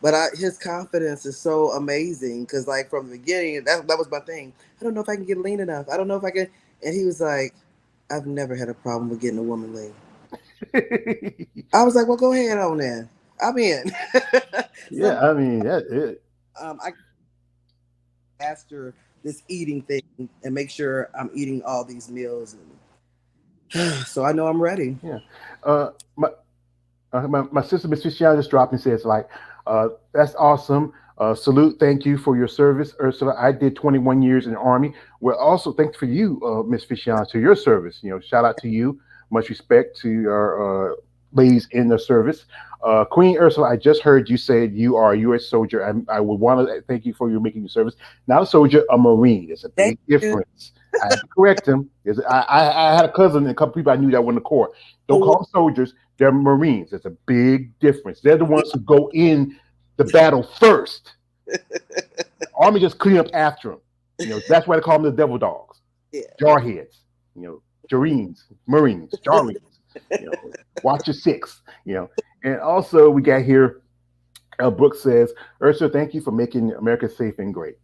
[SPEAKER 2] But his confidence is so amazing because, like from the beginning, that was my thing. I don't know if I can get lean enough. I don't know if I can. And he was like, "I've never had a problem with getting a woman lean." I was like, "Well, go ahead on then. I'm in."
[SPEAKER 1] Yeah,
[SPEAKER 2] Some
[SPEAKER 1] I mean that it.
[SPEAKER 2] I master this eating thing and make sure I'm eating all these meals, and so I know I'm ready.
[SPEAKER 1] Yeah. My my sister Miss Fisher just dropped and says like, that's awesome. Salute, thank you for your service, Ursula. I did 21 years in the Army. Well, also thanks for you, Miss Fisher, to your service. Shout out to you. Much respect to your ladies in the service. Queen Ursula, I just heard you said you are a U.S. soldier. I would want to thank you for your making your service. Not a soldier, a Marine. There's a
[SPEAKER 2] Thank
[SPEAKER 1] big
[SPEAKER 2] you.
[SPEAKER 1] difference. I had to correct him. I had a cousin and a couple people I knew that were in the Corps. Don't
[SPEAKER 2] Oh,
[SPEAKER 1] call them soldiers. They're Marines. There's a big difference. They're the ones who go in. the battle first. The army just clean up after them. That's why they call them the devil dogs,
[SPEAKER 2] Yeah.
[SPEAKER 1] jarheads, Jarines, Marines, Jarlings. Watch your six. And also we got here. Brooks says, Ursula, thank you for making America safe and great.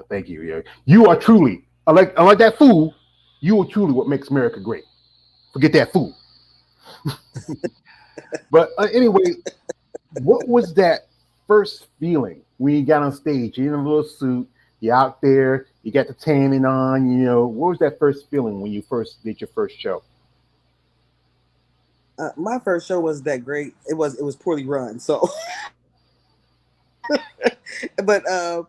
[SPEAKER 1] Thank you. You are truly, unlike that fool, you are truly what makes America great. Forget that fool. But anyway, what was that first feeling when you got on stage? You're in a little suit, you're out there, you got the tanning on. What was that first feeling when you first did your first show?
[SPEAKER 2] My first show wasn't that great. It was poorly run. So, but and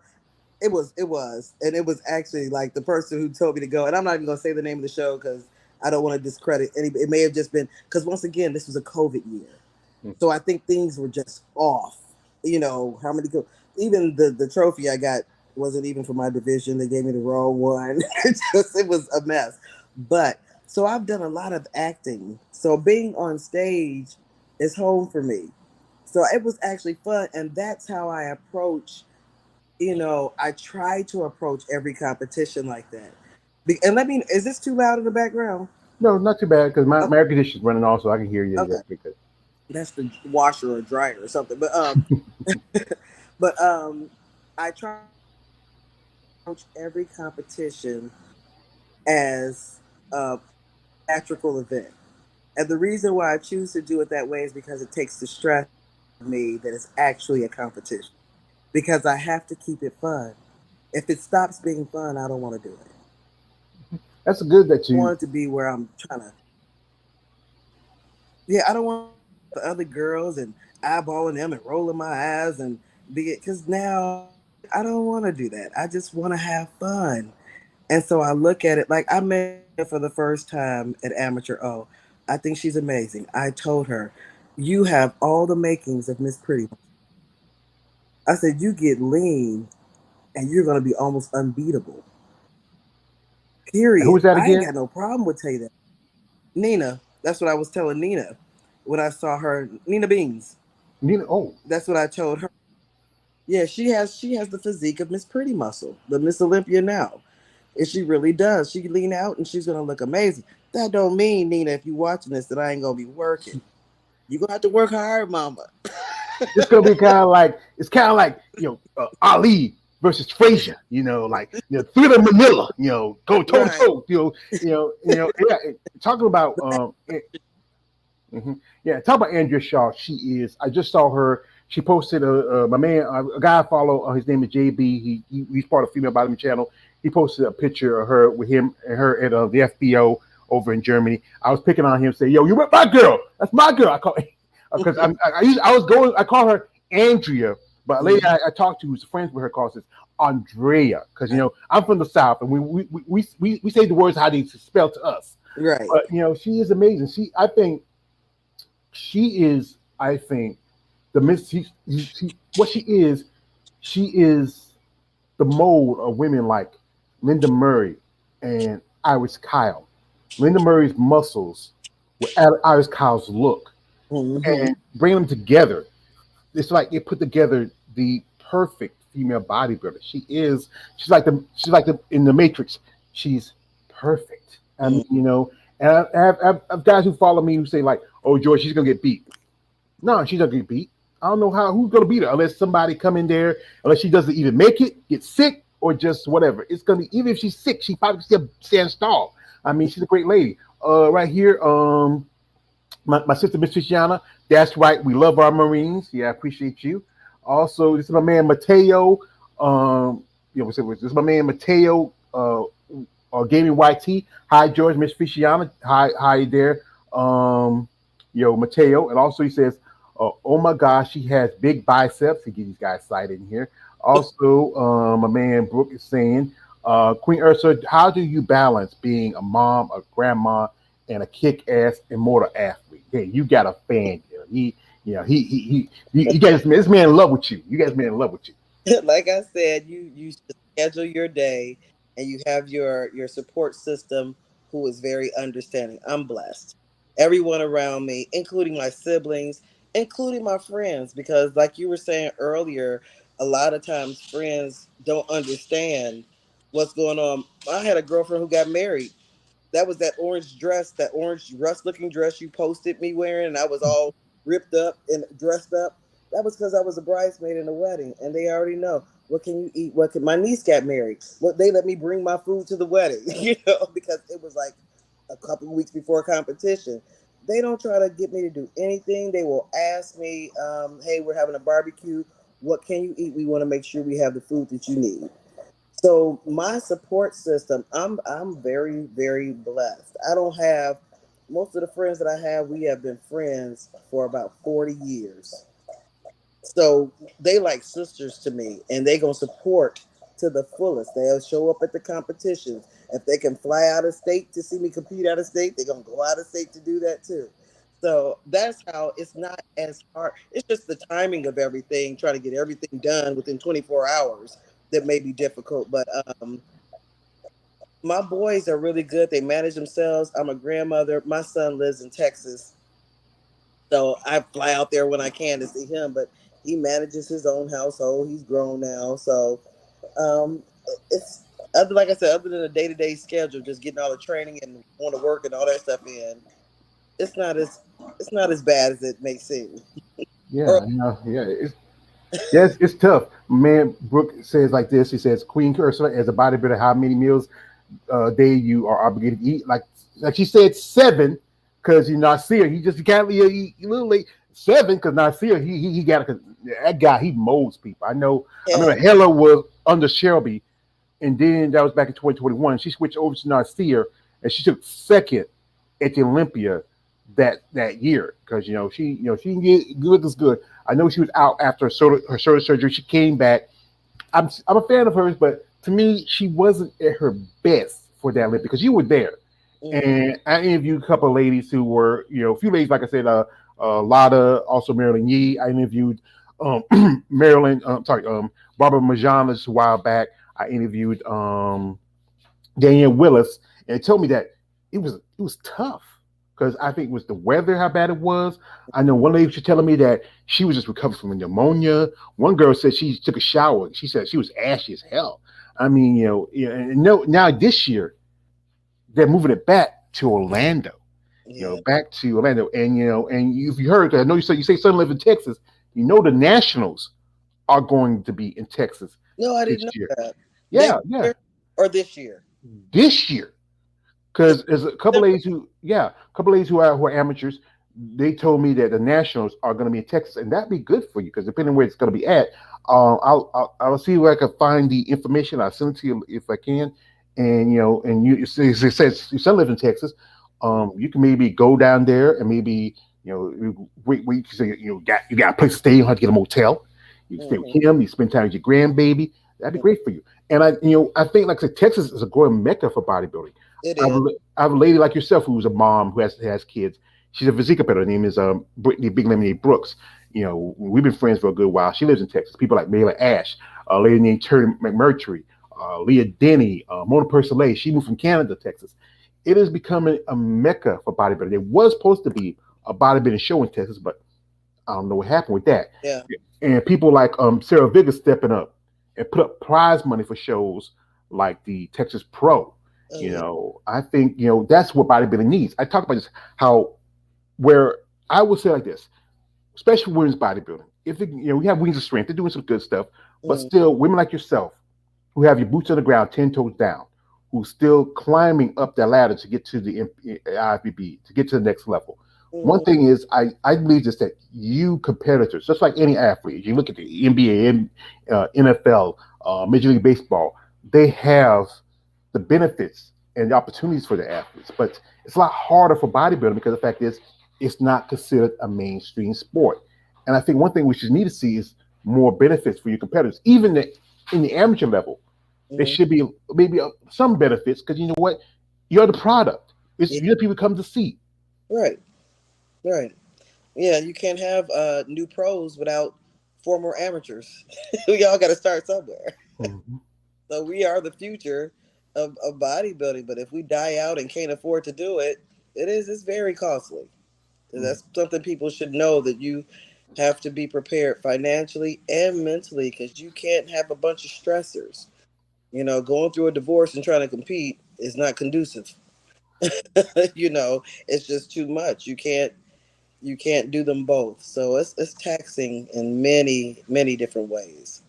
[SPEAKER 2] it was actually like the person who told me to go. And I'm not even gonna say the name of the show because I don't want to discredit any. It may have just been because once again this was a COVID year, so I think things were just off. How many even the trophy I got wasn't even for my division. They gave me the wrong one. It was a mess. But so I've done a lot of acting. So being on stage is home for me. So it was actually fun, and that's how I approach. I try to approach every competition like that. And let me, is this too loud in the background?
[SPEAKER 1] No, not too bad because my
[SPEAKER 2] Okay,
[SPEAKER 1] air conditioner's running off, so I can hear you.
[SPEAKER 2] okay.
[SPEAKER 1] That's pretty good.
[SPEAKER 2] That's the washer or dryer or something. But I try to approach every competition as a theatrical event. And the reason why I choose to do it that way is because it takes the stress of me that it's actually a competition. Because I have to keep it fun. If it stops being fun, I don't want to do it.
[SPEAKER 1] That's good that
[SPEAKER 2] I
[SPEAKER 1] you.
[SPEAKER 2] want it to be where I'm trying to. Yeah, I don't want the other girls and eyeballing them and rolling my eyes and be it because now I don't want to do that. I just want to have fun. And so I look at it like I met her for the first time at Amateur O. I think she's amazing. I told her, you have all the makings of Miss Pretty. I said, you get lean and you're going to be almost unbeatable.
[SPEAKER 1] Who
[SPEAKER 2] Period.
[SPEAKER 1] was that
[SPEAKER 2] I ain't
[SPEAKER 1] again?
[SPEAKER 2] got no problem with tell you that. Nina, that's what I was telling Nina when I saw her. Nina Beans.
[SPEAKER 1] Nina. Oh,
[SPEAKER 2] That's what I told her. Yeah, she has the physique of Miss Pretty Muscle, the Miss Olympia now. And she really does. She can lean out and she's gonna look amazing. That don't mean, Nina, if you watching this, that I ain't gonna be working. You're gonna have to work hard, mama.
[SPEAKER 1] it's gonna be kind of like it's kind of like Ali versus Frazier. Like Thriller Manila. Go toe to
[SPEAKER 2] Right.
[SPEAKER 1] toe. Yeah. Talking about yeah, talk about Andrea Shaw. She is. I just saw her. She posted my man, a guy I follow. His name is JB. He's part of Female Bottom Channel. He posted a picture of her with him and her at the FBO over in Germany. I was picking on him, say, "Yo, you with my girl? That's my girl." I call because I call her Andrea, but a lady I talked to who's friends with her calls it Andrea because I'm from the South and we say the words how they spell to us.
[SPEAKER 2] Right.
[SPEAKER 1] But she is amazing. I think the miss. What she is the mold of women like Linda Murray and Iris Kyle. Linda Murray's muscles with Iris Kyle's look,
[SPEAKER 2] Mm-hmm.
[SPEAKER 1] and bring them together. It's like they put together the perfect female bodybuilder. She's like the in the Matrix. She's perfect. I mean, and I have guys who follow me who say like, "Oh, George, she's gonna get beat." No, she's not gonna get beat. I don't know who's gonna beat her unless somebody come in there, unless she doesn't even make it, get sick, or just whatever. It's gonna be even if she's sick, she probably still stands tall. I mean, she's a great lady. Right here, my sister Miss Fishiana. That's right. We love our Marines. Yeah, I appreciate you. Also, this is my man Mateo. This is my man Mateo. Gaming YT. Hi, George, Miss Fishiana. Hi there. Mateo. And also he says, oh my gosh, she has big biceps. He gives these guys cited in here. Also, my man Brooke is saying, Queen Ursula, how do you balance being a mom, a grandma, and a kick-ass immortal athlete? Hey, you got a fan here. You guys, this man in love with you. You guys, man in love with you.
[SPEAKER 2] Like I said, you should schedule your day and you have your support system who is very understanding. I'm blessed. Everyone around me, including my siblings, including my friends, because like you were saying earlier, a lot of times friends don't understand what's going on. I had a girlfriend who got married. That was that orange dress, that orange rust looking dress you posted me wearing, and I was all ripped up and dressed up. That was because I was a bridesmaid in a wedding, and they already know what can you eat. What can my niece got married? What they let me bring my food to the wedding, because it was like a couple of weeks before competition. They don't try to get me to do anything. They will ask me, "Hey, we're having a barbecue. What can you eat? We want to make sure we have the food that you need." So my support system, I'm very, very blessed. I don't have most of the friends that I have, we have been friends for about 40 years. So they like sisters to me, and they gonna support to the fullest. They'll show up at the competitions. If they can fly out of state to see me compete out of state, they're gonna go out of state to do that too. So that's how it's not as hard. It's just the timing of everything, trying to get everything done within 24 hours that may be difficult. But my boys are really good. They manage themselves. I'm a grandmother. My son lives in Texas, so I fly out there when I can to see him. But he manages his own household. He's grown now, so um, it's other like I said, other than the day to day schedule, just getting all the training and going to work and all that stuff in. It's not as it's not as bad as it may seem. Or
[SPEAKER 1] Yeah, yeah. Yes, it's tough. Man, Brooke says like this. He says, Queen Ursula, as a bodybuilder, how many meals a day you are obligated to eat? Like she said, seven, because you Nasir, he just you can't eat a little late. Seven, because Nasir, he got that guy, he molds people. I know. I
[SPEAKER 2] yeah,
[SPEAKER 1] remember Hella was under Shelby, and then that was back in 2021. She switched over to Nasir, and she took second at the Olympia that year because she can get good as good. I know she was out after her shoulder surgery. She came back. I'm a fan of hers, but to me, she wasn't at her best for that Olympic because you were there.
[SPEAKER 2] mm-hmm.
[SPEAKER 1] And I interviewed a couple of ladies who were, a few ladies, like I said, Lotta, also Marilyn Yee. I interviewed Marilyn, sorry, Barbara Majalis a while back. I interviewed Danielle Willis, and it told me that it was tough because I think it was the weather, how bad it was. I know one lady was telling me that she was just recovering from pneumonia. One girl said she took a shower. She said she was ashy as hell. I mean, and no, now this year they're moving it back to Orlando.
[SPEAKER 2] Yeah.
[SPEAKER 1] Back to Orlando, and if you heard, I know you say son live in Texas. The Nationals are going to be in Texas
[SPEAKER 2] No, I
[SPEAKER 1] this
[SPEAKER 2] didn't know
[SPEAKER 1] year.
[SPEAKER 2] that. Next
[SPEAKER 1] Yeah, yeah,
[SPEAKER 2] year or this year?
[SPEAKER 1] this year.
[SPEAKER 2] It's
[SPEAKER 1] Because there's a couple ladies who are amateurs. They told me that the Nationals are going to be in Texas, and that'd be good for you because depending where it's going to be at, I'll see where I can find the information. I'll send it to you if I can, and it says your son lives in Texas. You can maybe go down there and maybe wait. You got a place to stay. You don't have to get a motel. You can stay with
[SPEAKER 2] mm-hmm.
[SPEAKER 1] him. You spend time with your grandbaby. That'd be great for you. And I think like I said, Texas is a growing mecca for bodybuilding.
[SPEAKER 2] It
[SPEAKER 1] I have,
[SPEAKER 2] is.
[SPEAKER 1] a, I have a lady like yourself who's a mom who has kids. She's a physique competitor. Her name is Brittany Big Lemonade Brooks. We've been friends for a good while. She lives in Texas. People like Mayla Ash, a lady named Terry McMurtry, Leah Denny, Mona Persolet. She moved from Canada to Texas. It is becoming a mecca for bodybuilding. It was supposed to be a bodybuilding show in Texas, but I don't know what happened with that.
[SPEAKER 2] Yeah.
[SPEAKER 1] And people like Sarah Vigor stepping up and put up prize money for shows like the Texas Pro.
[SPEAKER 2] Oh yeah.
[SPEAKER 1] I think that's what bodybuilding needs. I talk about this how where I would say like this, especially women's bodybuilding. If we have Wings of Strength, they're doing some good stuff, but
[SPEAKER 2] Mm-hmm.
[SPEAKER 1] still, women like yourself who have your boots on the ground, 10 toes down, who's still climbing up that ladder to get to the IFBB, to get to the next level. One
[SPEAKER 2] Mm-hmm.
[SPEAKER 1] thing is, I believe this that you competitors, just like any athlete, you look at the NBA, NFL, Major League Baseball, they have the benefits and the opportunities for the athletes, but it's a lot harder for bodybuilding because the fact is, it's not considered a mainstream sport. And I think one thing we should need to see is more benefits for your competitors, even in the amateur level. There
[SPEAKER 2] Mm-hmm.
[SPEAKER 1] should be maybe some benefits because you know what, you're the product.
[SPEAKER 2] Yeah.
[SPEAKER 1] You're the people come to see.
[SPEAKER 2] Right. Right. Yeah. You can't have new pros without former amateurs. We all got to start somewhere.
[SPEAKER 1] Mhm.
[SPEAKER 2] So we are the future of bodybuilding. But if we die out and can't afford to do it, it's very costly. That's something people should know, that you have to be prepared financially and mentally, because you can't have a bunch of stressors. Going through a divorce and trying to compete is not conducive. It's just too much. You can't do them both. So it's taxing in many, many different ways.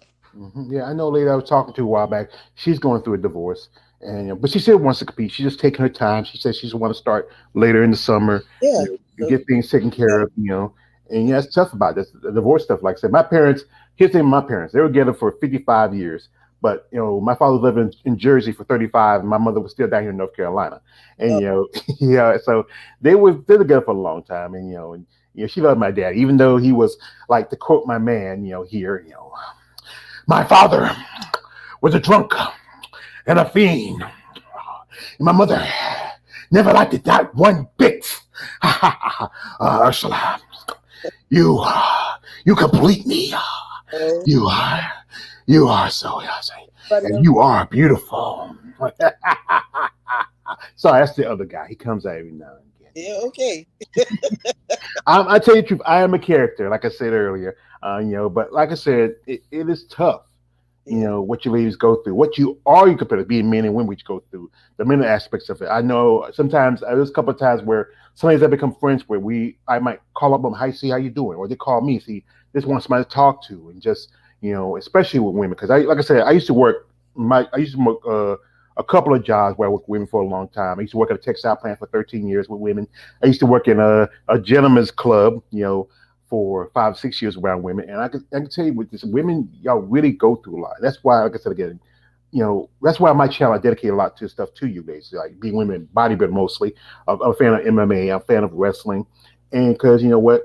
[SPEAKER 1] Yeah, I know a lady I was talking to a while back. She's going through a divorce, and but she still wants to compete. She's just taking her time. She says she's want to start later in the summer,
[SPEAKER 2] Yeah.
[SPEAKER 1] and get things taken care of. And yeah, it's tough about this the divorce stuff. Like I said, my parents. Here's the thing: my parents, they were together for 55 years. But my father lived in Jersey for 35, and my mother was still down here in North Carolina. And
[SPEAKER 2] Oh,
[SPEAKER 1] yeah, so they were together for a long time. And she loved my dad, even though he was, like, to quote my man, here, my father was a drunk and a fiend. And my mother never liked it that one bit. Ursula, you, you complete me.
[SPEAKER 2] oh,
[SPEAKER 1] You are, you are so, yes,
[SPEAKER 2] everybody
[SPEAKER 1] and
[SPEAKER 2] else.
[SPEAKER 1] you are beautiful. Sorry, that's the other guy. He comes out every now and again.
[SPEAKER 2] Yeah, okay.
[SPEAKER 1] I tell you the truth, I am a character, like I said earlier. But like I said, it is tough.
[SPEAKER 2] Yeah.
[SPEAKER 1] What you ladies go through, what you are, you compare to being men and women, which go through the mental aspects of it. I know sometimes there's a couple of times where somebody's that become friends where I might call up them, hi, see how you doing, or they call me, see, just want somebody to talk to, and just especially with women, because like I said, I used to work a couple of jobs where I worked with women for a long time. I used to work at a textile plant for 13 years with women. I used to work in a gentleman's club, for 5, 6 years around women, and I can tell you with this, women, y'all really go through a lot. That's why, like I said again, that's why my channel, I dedicate a lot to stuff to you guys, like being women, bodybuilding mostly. I'm a fan of MMA. I'm a fan of wrestling, and because you know what,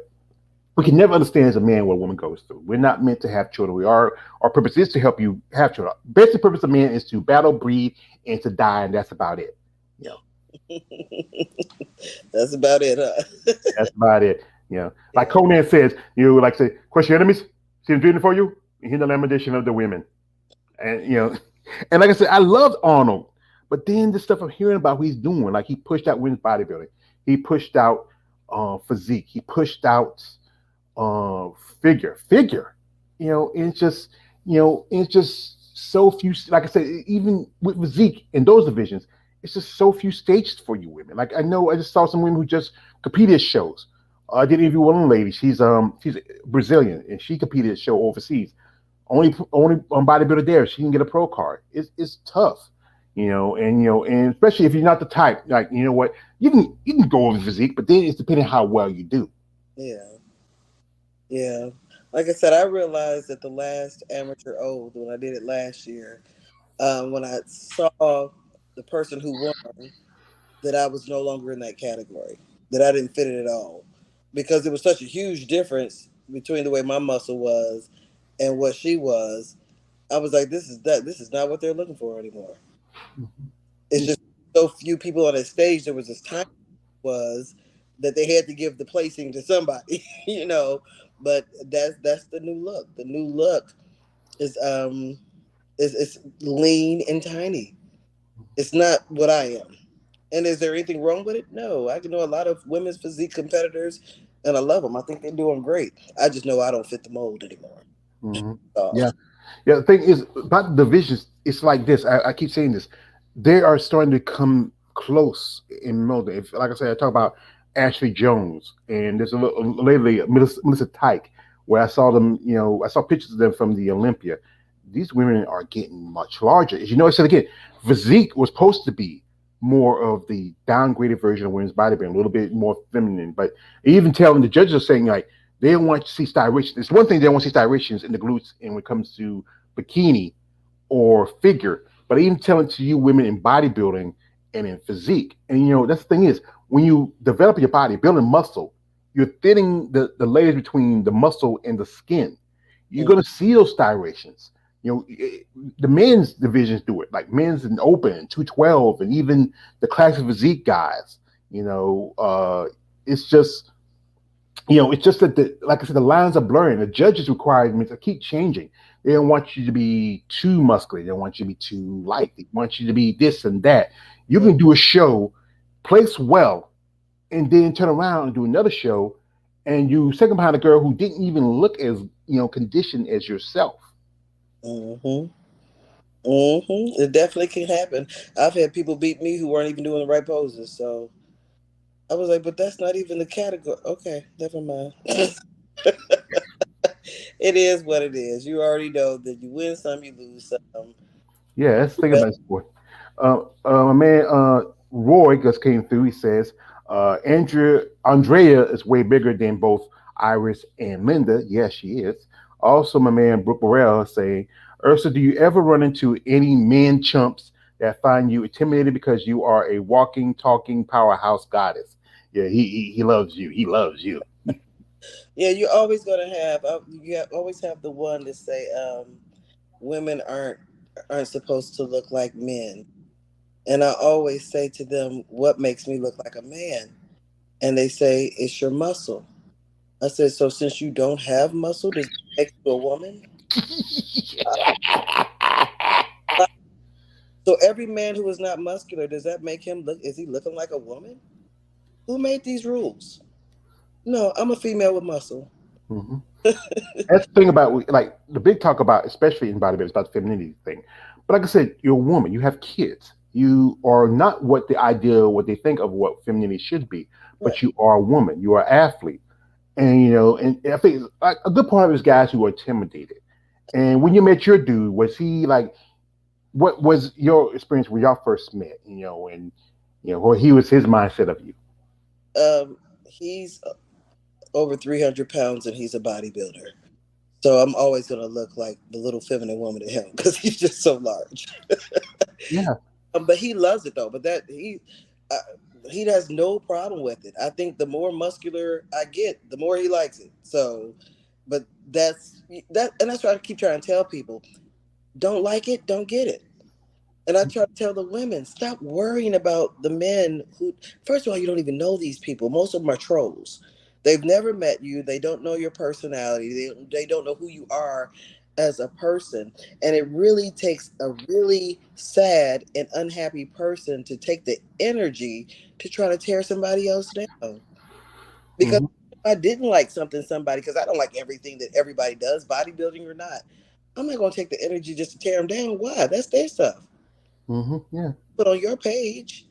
[SPEAKER 1] we can never understand as a man what a woman goes through. We're not meant to have children. Our purpose is to help you have children. Basic purpose of man is to battle, breed, and to die, and that's about it. You know,
[SPEAKER 2] That's about it, huh?
[SPEAKER 1] that's about it. Like
[SPEAKER 2] Yeah.
[SPEAKER 1] Conan says, like say, crush your enemies, see them doing it for you, and hear the lamentation of the women. And and like I said, I loved Arnold, but then the stuff I'm hearing about what he's doing, like he pushed out women's bodybuilding, he pushed out physique, he pushed out uh, figure. It's just so few. Like I said, even with physique in those divisions, it's just so few stages for you women. Like I know, I just saw some women who just competed at shows. I did interview one lady. She's Brazilian and she competed at show overseas. Only bodybuilder there. She can get a pro card. It's tough, and especially if you're not the type. Like what, you can go over physique, but then it's depending how well you do.
[SPEAKER 2] Yeah. Yeah. Like I said, I realized that the last amateur old, when I did it last year, when I saw the person who won, that I was no longer in that category, that I didn't fit it at all, because there was such a huge difference between the way my muscle was and what she was. I was like, this is not what they're looking for anymore. It's just so few people on that stage. There was this time was that they had to give the placing to somebody, But that's the new look. The new look is is lean and tiny. It's not what I am. And is there anything wrong with it? No. I can know a lot of women's physique competitors, and I love them. I think they're doing great. I just know I don't fit the mold anymore.
[SPEAKER 1] Hmm.
[SPEAKER 2] So
[SPEAKER 1] Yeah. Yeah, the thing is about the divisions, it's like this. I keep saying this. They are starting to come close in mode. If, like I said, I talk about Ashley Jones, and there's lately Melissa Tyke, where I saw them. I saw pictures of them from the Olympia. These women are getting much larger. As you know, I said again, physique was supposed to be more of the downgraded version of women's bodybuilding, a little bit more feminine. But even telling the judges are saying like they don't want to see styrations. It's one thing they don't want to see styrations in the glutes, and when it comes to bikini or figure, but even telling to you women in bodybuilding and in physique. And that's the thing is when you develop your body, building muscle, you're thinning the layers between the muscle and the skin. You're
[SPEAKER 2] mm,
[SPEAKER 1] gonna see those styrations. The men's divisions do it, like men's and open and 212, and even the classic physique guys. It's just it's just that like I said, the lines are blurring. The judges' requirements keep changing. They don't want you to be too muscular. They don't want you to be too light. They want you to be this and that. You
[SPEAKER 2] mm,
[SPEAKER 1] can do a show, place well, and then turn around and do another show, and you second behind a girl who didn't even look as conditioned as yourself.
[SPEAKER 2] Mm-hmm. Mm-hmm. It definitely can happen. I've had people beat me who weren't even doing the right poses. So I was like, but that's not even the category. Okay, never mind. It is what it is. You already know that you win some, you lose some.
[SPEAKER 1] Yeah, that's the thing about sport. My man Roy just came through. He says Andrea is way bigger than both Iris and Linda. Yes, she is. Also, my man Brooke Burrell saying, Ursa, do you ever run into any men chumps that find you intimidated because you are a walking, talking powerhouse goddess? Yeah, he loves you. He loves you.
[SPEAKER 2] Yeah, you're always gonna have. Always have the one to say, women aren't supposed to look like men. And I always say to them, what makes me look like a man? And they say, it's your muscle. I said, so since you don't have muscle, does it make you a woman? Uh, So every man who is not muscular, does that make him look, is he looking like a woman? Who made these rules? No, I'm a female with muscle.
[SPEAKER 1] Mhm. That's the thing about like the big talk about, especially in bodybuilding, is about the femininity thing. But like I said, you're a woman. You have kids. You are not what the ideal, what they think of what femininity should be.
[SPEAKER 2] Right.
[SPEAKER 1] But you are a woman. You are an athlete, and and I think like a good part of it is guys who are intimidated. And when you met your dude, was he like? What was your experience when y'all first met? And or he was his mindset of you.
[SPEAKER 2] He's over 300 pounds and he's a bodybuilder. So I'm always going to look like the little feminine woman to him because he's just so large.
[SPEAKER 1] Yeah.
[SPEAKER 2] But he loves it though. But uh, he has no problem with it. I think the more muscular I get, the more he likes it. So, but and that's why I keep trying to tell people: don't like it, don't get it. And I try to tell the women, stop worrying about the men who, first of all, you don't even know these people. Most of them are trolls. They've never met you. They don't know your personality. They don't know who you are as a person. And it really takes a really sad and unhappy person to take the energy to try to tear somebody else down. Because
[SPEAKER 1] Hmm.
[SPEAKER 2] if I didn't like somebody, because I don't like everything that everybody does, bodybuilding or not, I'm not going to take the energy just to tear them down. Why? That's their stuff.
[SPEAKER 1] Hmm. Yeah.
[SPEAKER 2] Put on your page.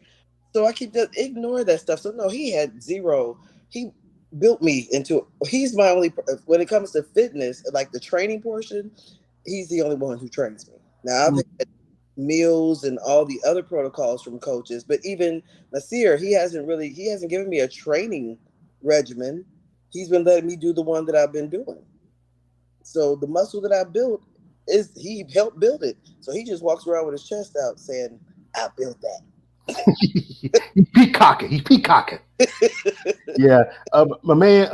[SPEAKER 2] So I keep just ignore that stuff. So no, he had zero. He built me into. He's my only when it comes to fitness, like the training portion. He's the only one who trains me. Now I've had meals and all the other protocols from coaches, but even Nasir, he hasn't given me a training regimen. He's been letting me do the one that I've been doing. So the muscle that I built is he helped build it. So he just walks around with his chest out saying, "I built
[SPEAKER 1] He's peacocking. He's peacocking.
[SPEAKER 2] that."
[SPEAKER 1] Yeah. My man,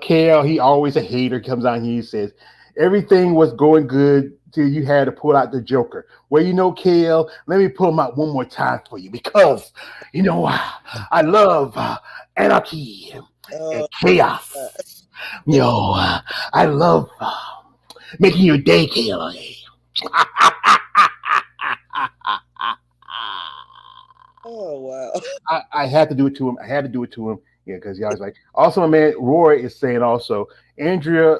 [SPEAKER 1] Kale, he always a hater. Comes out here, he says everything was going good till you had to pull out the Joker. Well, Kale, let me pull him out one more time for you because I love anarchy and
[SPEAKER 2] Uh,
[SPEAKER 1] chaos. I love making your day, Kale.
[SPEAKER 2] oh wow.
[SPEAKER 1] I had to do it to him. I had to do it to him. Yeah, because he always like. Also, my man Roy is saying also Andrea,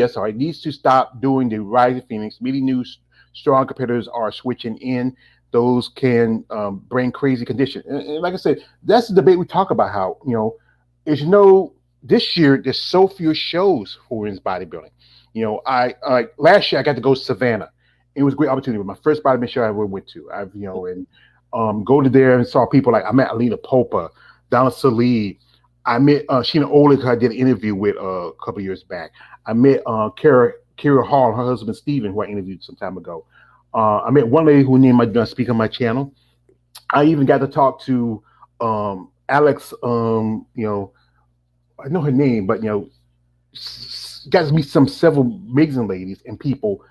[SPEAKER 1] sorry, needs to stop doing the Rising Phoenix. Many new strong competitors are switching in. Those can bring crazy condition. And like I said, that's the debate we talk about. How is this year there's so few shows for women's bodybuilding. I last year I got to go to Savannah. It was a great opportunity. It was my first bodybuilding show I ever went to. I've and go to there and saw people like I met Alina Popa, Donna Salih. I met Sheena Olick, who I did an interview with a couple years back. I met Kara Hall, her husband Stephen, who I interviewed some time ago. I met one lady who named my speak on my channel. I even got to talk to Alex. I know her name, but got to meet several amazing ladies and people.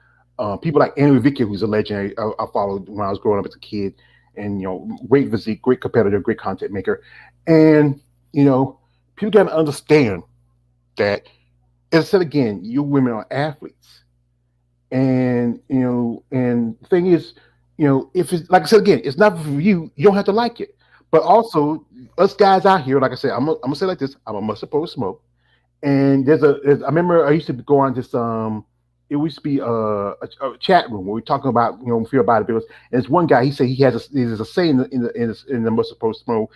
[SPEAKER 1] People like Andrew Vicky, who's a legend I followed when I was growing up as a kid, and great physique, great competitor, great content maker, and people got to understand that. As I said again, you women are athletes, and and the thing is, if it's like I said again, it's not for you. You don't have to like it, But also, us guys out here, like I said, I'm gonna say it like this: I'm a must supposed smoke. And I remember I used to go on this it used to be a chat room where we're talking about fear bodybuilders. And it's one guy. He said he has there's a saying in the must supposed smoke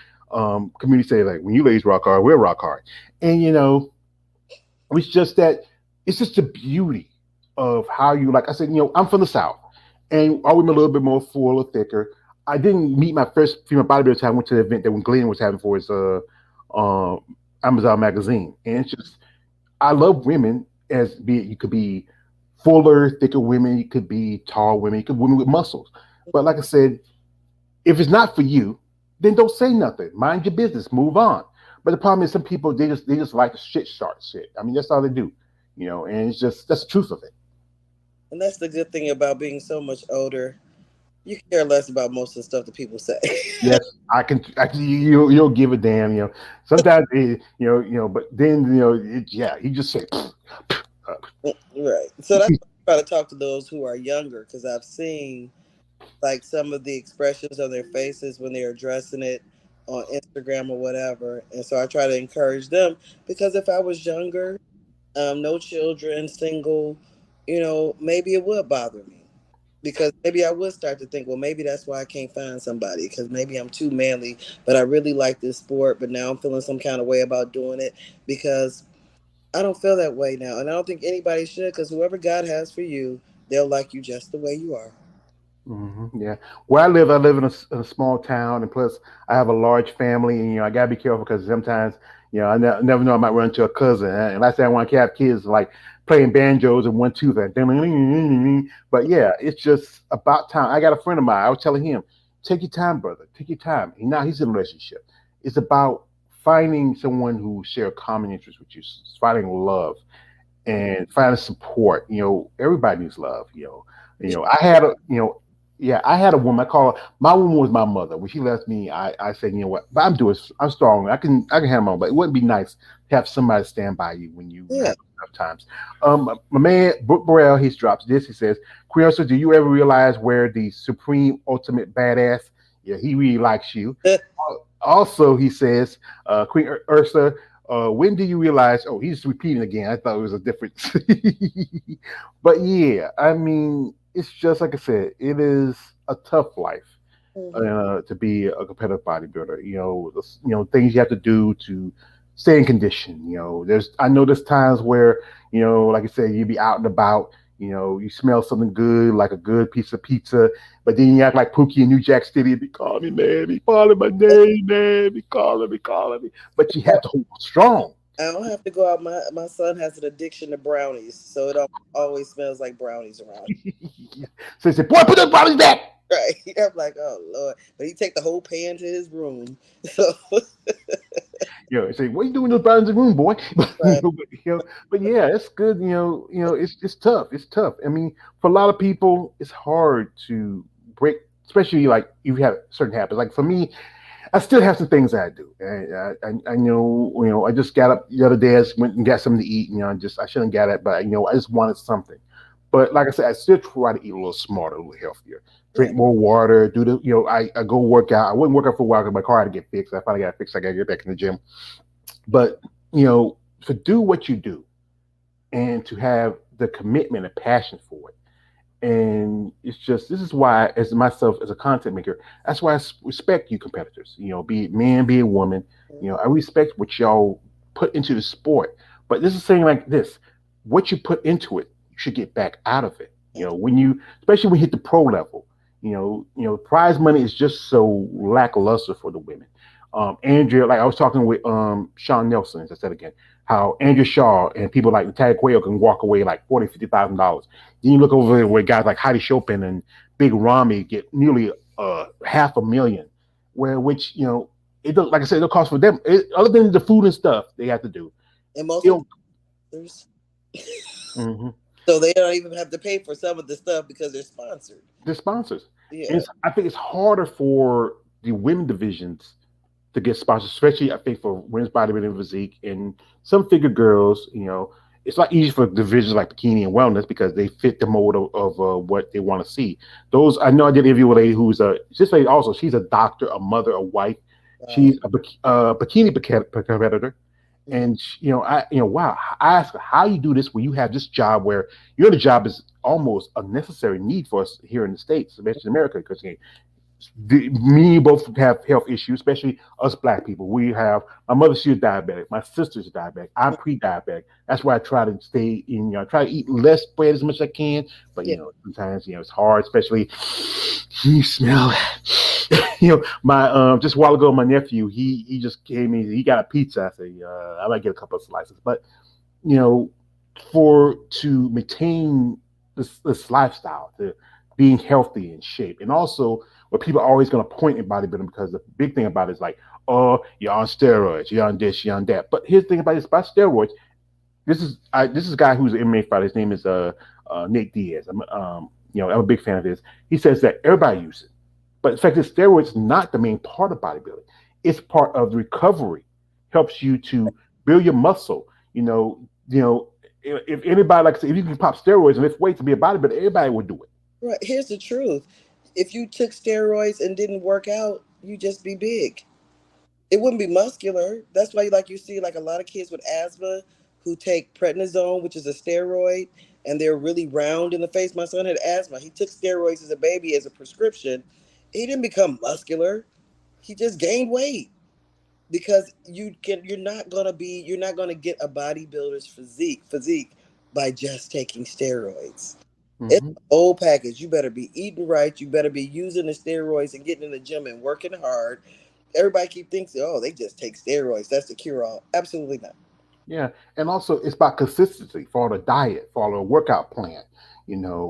[SPEAKER 1] community say like when you ladies rock hard, we'll rock hard. And it's just that it's just the beauty of how you like I said, I'm from the South and our women a little bit more full or thicker. I didn't meet my first female bodybuilder until I went to the event that when Glenn was having for his uh Amazon magazine. And it's just I love women as be it you could be fuller, thicker women, you could be tall women, you could be women with muscles. But like I said, if it's not for you, then don't say nothing. Mind your business, move on. But the problem is some people they just like to shit start shit. I mean that's all they do. And it's just that's the truth of it.
[SPEAKER 2] And that's the good thing about being so much older. You care less about most of the stuff that people say.
[SPEAKER 1] Yes, I can. You don't give a damn. Sometimes but then yeah, he just say,
[SPEAKER 2] Right. So that's why I try to talk to those who are younger because I've seen like some of the expressions on their faces when they're addressing it on Instagram or whatever. And so I try to encourage them because if I was younger, no children, single, maybe it would bother me. Because maybe I would start to think, well, maybe that's why I can't find somebody because maybe I'm too manly, but I really like this sport, but now I'm feeling some kind of way about doing it because I don't feel that way now. And I don't think anybody should because whoever God has for you, they'll like you just the way you are.
[SPEAKER 1] Yeah. Where I live in a small town, and plus I have a large family, and I gotta be careful because sometimes I never know I might run into a cousin. And last thing I want to have kids like playing banjos and one tooth and but yeah, it's just about time. I got a friend of mine. I was telling him, take your time, brother. Take your time. And now he's in a relationship. It's about finding someone who share common interests with you, finding love and finding support. Everybody needs love. I had a yeah, I had a woman. I call her my woman was my mother. When she left me, I said, what? But I'm strong. I can handle my own. But it wouldn't be nice to have somebody stand by you when you
[SPEAKER 2] Yeah.
[SPEAKER 1] have tough times. My man Brooke Burrell, he drops this. He says, Queen Ursula, do you ever realize where the supreme ultimate badass? Yeah, he really likes you. Also, he says, Queen Ursula, when do you realize? Oh, he's repeating again. I thought it was a difference. But yeah, I mean, it's just like I said, it is a tough life
[SPEAKER 2] Mhm.
[SPEAKER 1] to be a competitive bodybuilder. Things you have to do to stay in condition. I know there's times where like I said, you be out and about. You smell something good, like a good piece of pizza, but then you act like Pookie in New Jack City. Be calling me, man. Be calling my name, man. Be calling me. But you have to hold strong.
[SPEAKER 2] I don't have to go out. My son has an addiction to brownies, so it always smells like brownies around.
[SPEAKER 1] So he said, boy, put those bodies back.
[SPEAKER 2] Right. I'm like, oh Lord. But he take the whole pan to his room. So
[SPEAKER 1] Say, what you doing in those bodies in the room, boy?
[SPEAKER 2] right.
[SPEAKER 1] But yeah, it's good. It's tough. It's tough. I mean, for a lot of people, it's hard to break, especially like you have certain habits. Like for me, I still have some things I do. I know, I just got up the other day. I just went and got something to eat. I shouldn't get it, but I just wanted something. But like I said, I still try to eat a little smarter, a little healthier.
[SPEAKER 2] Yeah.
[SPEAKER 1] Drink more water. Do the, I go work out. I wouldn't work out for a while because my car had to get fixed. I finally got it fixed. I got to get back in the gym. But to do what you do and to have the commitment and passion for it, and it's just this is why as myself as a content maker, that's why I respect you competitors, be it man, be it woman. I respect what y'all put into the sport, but this is saying like this: what you put into it, you should get back out of it. When you especially when you hit the pro level, prize money is just so lackluster for the women. Andrea, like I was talking with Sean Nelson, as I said again, how Andrea Shaw and people like Natalia Quayle can walk away like $40,000, $50,000. Then you look over there where guys like Heidi Chopin and Big Ramy get nearly $500,000, where which it does, like I said, it'll cost for them other than the food and stuff they have to do.
[SPEAKER 2] And most of
[SPEAKER 1] It'll,
[SPEAKER 2] them,
[SPEAKER 1] mhm.
[SPEAKER 2] so they don't even have to pay for some of the stuff because they're sponsored.
[SPEAKER 1] The sponsors. And
[SPEAKER 2] Yeah.
[SPEAKER 1] I think it's harder for the women divisions to get sponsors, especially I think for women's bodybuilding and physique and some figure girls. It's not easy for divisions like bikini and wellness because they fit the mold of what they want to see. Those I know I did an interview with a lady who's this lady also. She's a doctor, a mother, a wife.
[SPEAKER 2] Wow.
[SPEAKER 1] She's a bikini competitor,
[SPEAKER 2] Mhm.
[SPEAKER 1] and wow. I asked her, how you do this when you have this job where your job is almost a necessary need for us here in the states, especially in America, because me and you both have health issues, especially us black people. We have my mother; she's diabetic. My sister's diabetic. I'm pre-diabetic. That's why I try to stay in. I try to eat less bread as much as I can. But
[SPEAKER 2] Yeah.
[SPEAKER 1] sometimes it's hard, especially you smell. My just a while ago, my nephew he just gave me. He got a pizza. I said, I might get a couple of slices, but you know, for to maintain this lifestyle, to being healthy and shape, and also what people are always going to point at bodybuilding because the big thing about it is like, oh, you're on steroids, you're on this, you're on that. But here's the thing about this: about steroids, this is a guy who's an MMA fighter. His name is Nate Diaz. I'm a big fan of his. He says that everybody uses it, but in fact, the steroids not the main part of bodybuilding. It's part of the recovery. Helps you to build your muscle. If anybody, like I said, if you can pop steroids and lift weights to be a bodybuilder, everybody would do it.
[SPEAKER 2] Right. Here's the truth. If you took steroids and didn't work out, you'd just be big. It wouldn't be muscular. That's why, like you see, like a lot of kids with asthma who take prednisone, which is a steroid, and they're really round in the face. My son had asthma. He took steroids as a baby as a prescription. He didn't become muscular. He just gained weight because you're not gonna get a bodybuilder's physique by just taking steroids. It's
[SPEAKER 1] Hmm.
[SPEAKER 2] the whole package. You better be eating right. You better be using the steroids and getting in the gym and working hard. Everybody keep thinking, oh, they just take steroids. That's the cure all. Absolutely not.
[SPEAKER 1] Yeah, and also it's about consistency. Follow the diet, follow a workout plan.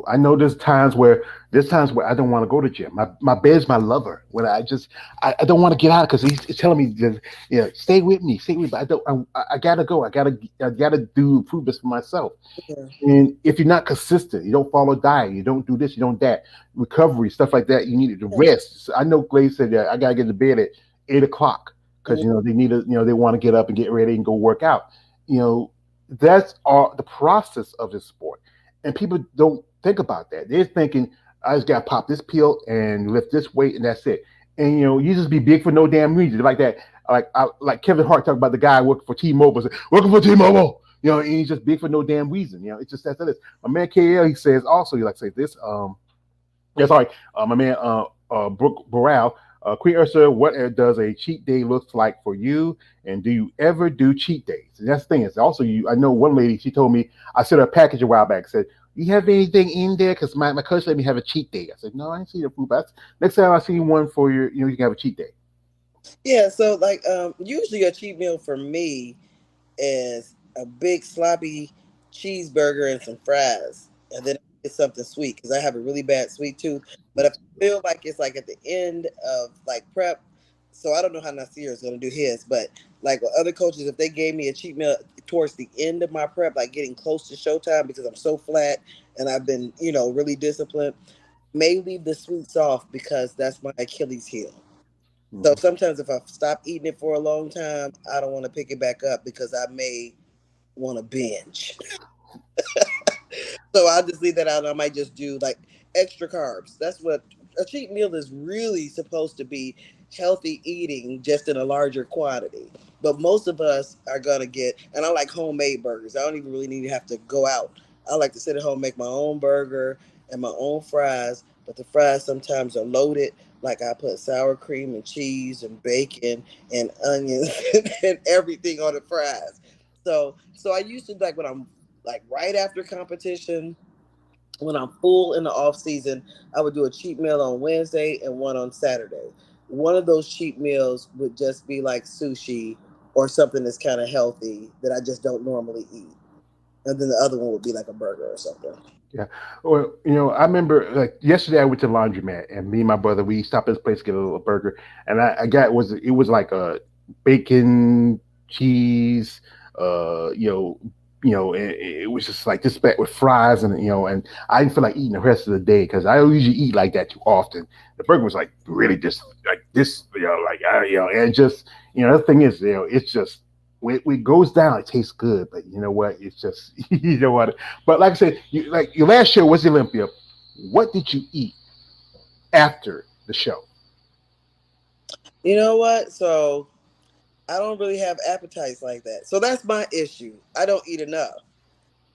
[SPEAKER 1] I know there's times where I don't want to go to gym. My bed's my lover. When I don't want to get out because he's telling me just stay with me, stay with me. But I don't. I gotta go. I gotta do prove this for myself.
[SPEAKER 2] Yeah.
[SPEAKER 1] And if you're not consistent, you don't follow diet, you don't do this, you don't that, recovery, stuff like that, you need to rest. So I know Glaze said that I gotta get to bed at 8 o'clock because
[SPEAKER 2] Mhm.
[SPEAKER 1] they want to get up and get ready and go work out. You know, that's all the process of this sport. And people don't think about that. They're thinking, I just gotta pop this pill and lift this weight and that's it. And you just be big for no damn reason. Like that, like Kevin Hart talking about the guy working for T-Mobile, working for T-Mobile. And he's just big for no damn reason. It's just that's it. My man KL, he says also, he like to say this. Yeah, sorry, my man Brooke Burrell, Queen Ursula, what does a cheat day look like for you? And do you ever do cheat days? And that's the thing. Is also I know one lady, she told me, I sent her a package a while back, said, you have anything in there? Because my coach let me have a cheat day. I said, no, I didn't see the food. But next time I see one for your, you can have a cheat day.
[SPEAKER 2] Yeah. So, like, usually a cheat meal for me is a big sloppy cheeseburger and some fries, and then it's something sweet because I have a really bad sweet tooth. But if I feel like it's like at the end of like prep, so I don't know how Nasir is going to do his, but like with other coaches, if they gave me a cheat meal towards the end of my prep, like getting close to showtime because I'm so flat and I've been really disciplined, may leave the sweets off because that's my Achilles heel. So
[SPEAKER 1] Mhm.
[SPEAKER 2] sometimes if I stop eating it for a long time, I don't want to pick it back up because I may want to binge. So I'll just leave that out. I might just do like extra carbs. That's what a cheat meal is really supposed to be, healthy eating just in a larger quantity. But most of us are gonna get, and I like homemade burgers. I don't even really need to have to go out. I like to sit at home, make my own burger and my own fries. But the fries sometimes are loaded. Like I put sour cream and cheese and bacon and onions and everything on the fries. So I used to like when I'm like right after competition, when I'm full in the off season, I would do a cheat meal on Wednesday and one on Saturday. One of those cheat meals would just be like sushi or something that's kind of healthy that I just don't normally eat. And then the other one would be like a burger or something.
[SPEAKER 1] Yeah. Well, I remember like yesterday I went to the laundromat and me and my brother we stopped at this place to get a little burger and I got it was like a bacon, cheese, it was just like this back with fries and I didn't feel like eating the rest of the day because I don't usually eat like that too often. The burger was like really just like this, and just the thing is, it's just when it goes down, it tastes good, but you know what? It's just you know what. But like I said, like your last show was Olympia. What did you eat after the show?
[SPEAKER 2] You know what? So I don't really have appetites like that. So that's my issue. I don't eat enough.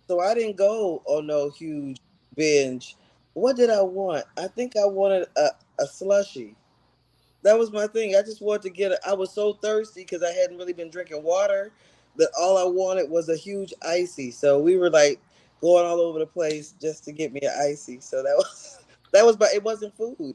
[SPEAKER 2] So I didn't go on no huge binge. What did I want? I think I wanted a slushy. That was my thing. I just wanted to get it. I was so thirsty because I hadn't really been drinking water that all I wanted was a huge icy. So we were like going all over the place just to get me an icy. So that was but it wasn't food.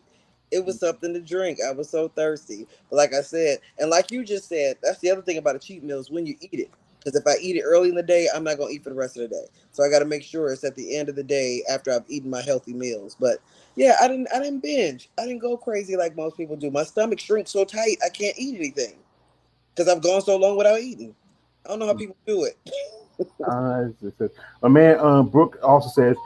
[SPEAKER 2] It was something to drink. I was so thirsty. But like I said, and like you just said, that's the other thing about a cheat meal is when you eat it. Because if I eat it early in the day, I'm not gonna eat for the rest of the day. So I got to make sure it's at the end of the day after I've eaten my healthy meals. But yeah, I didn't binge. I didn't go crazy like most people do. My stomach shrinks so tight I can't eat anything because I've gone so long without eating. I don't know how people do it.
[SPEAKER 1] My man Brooke also says,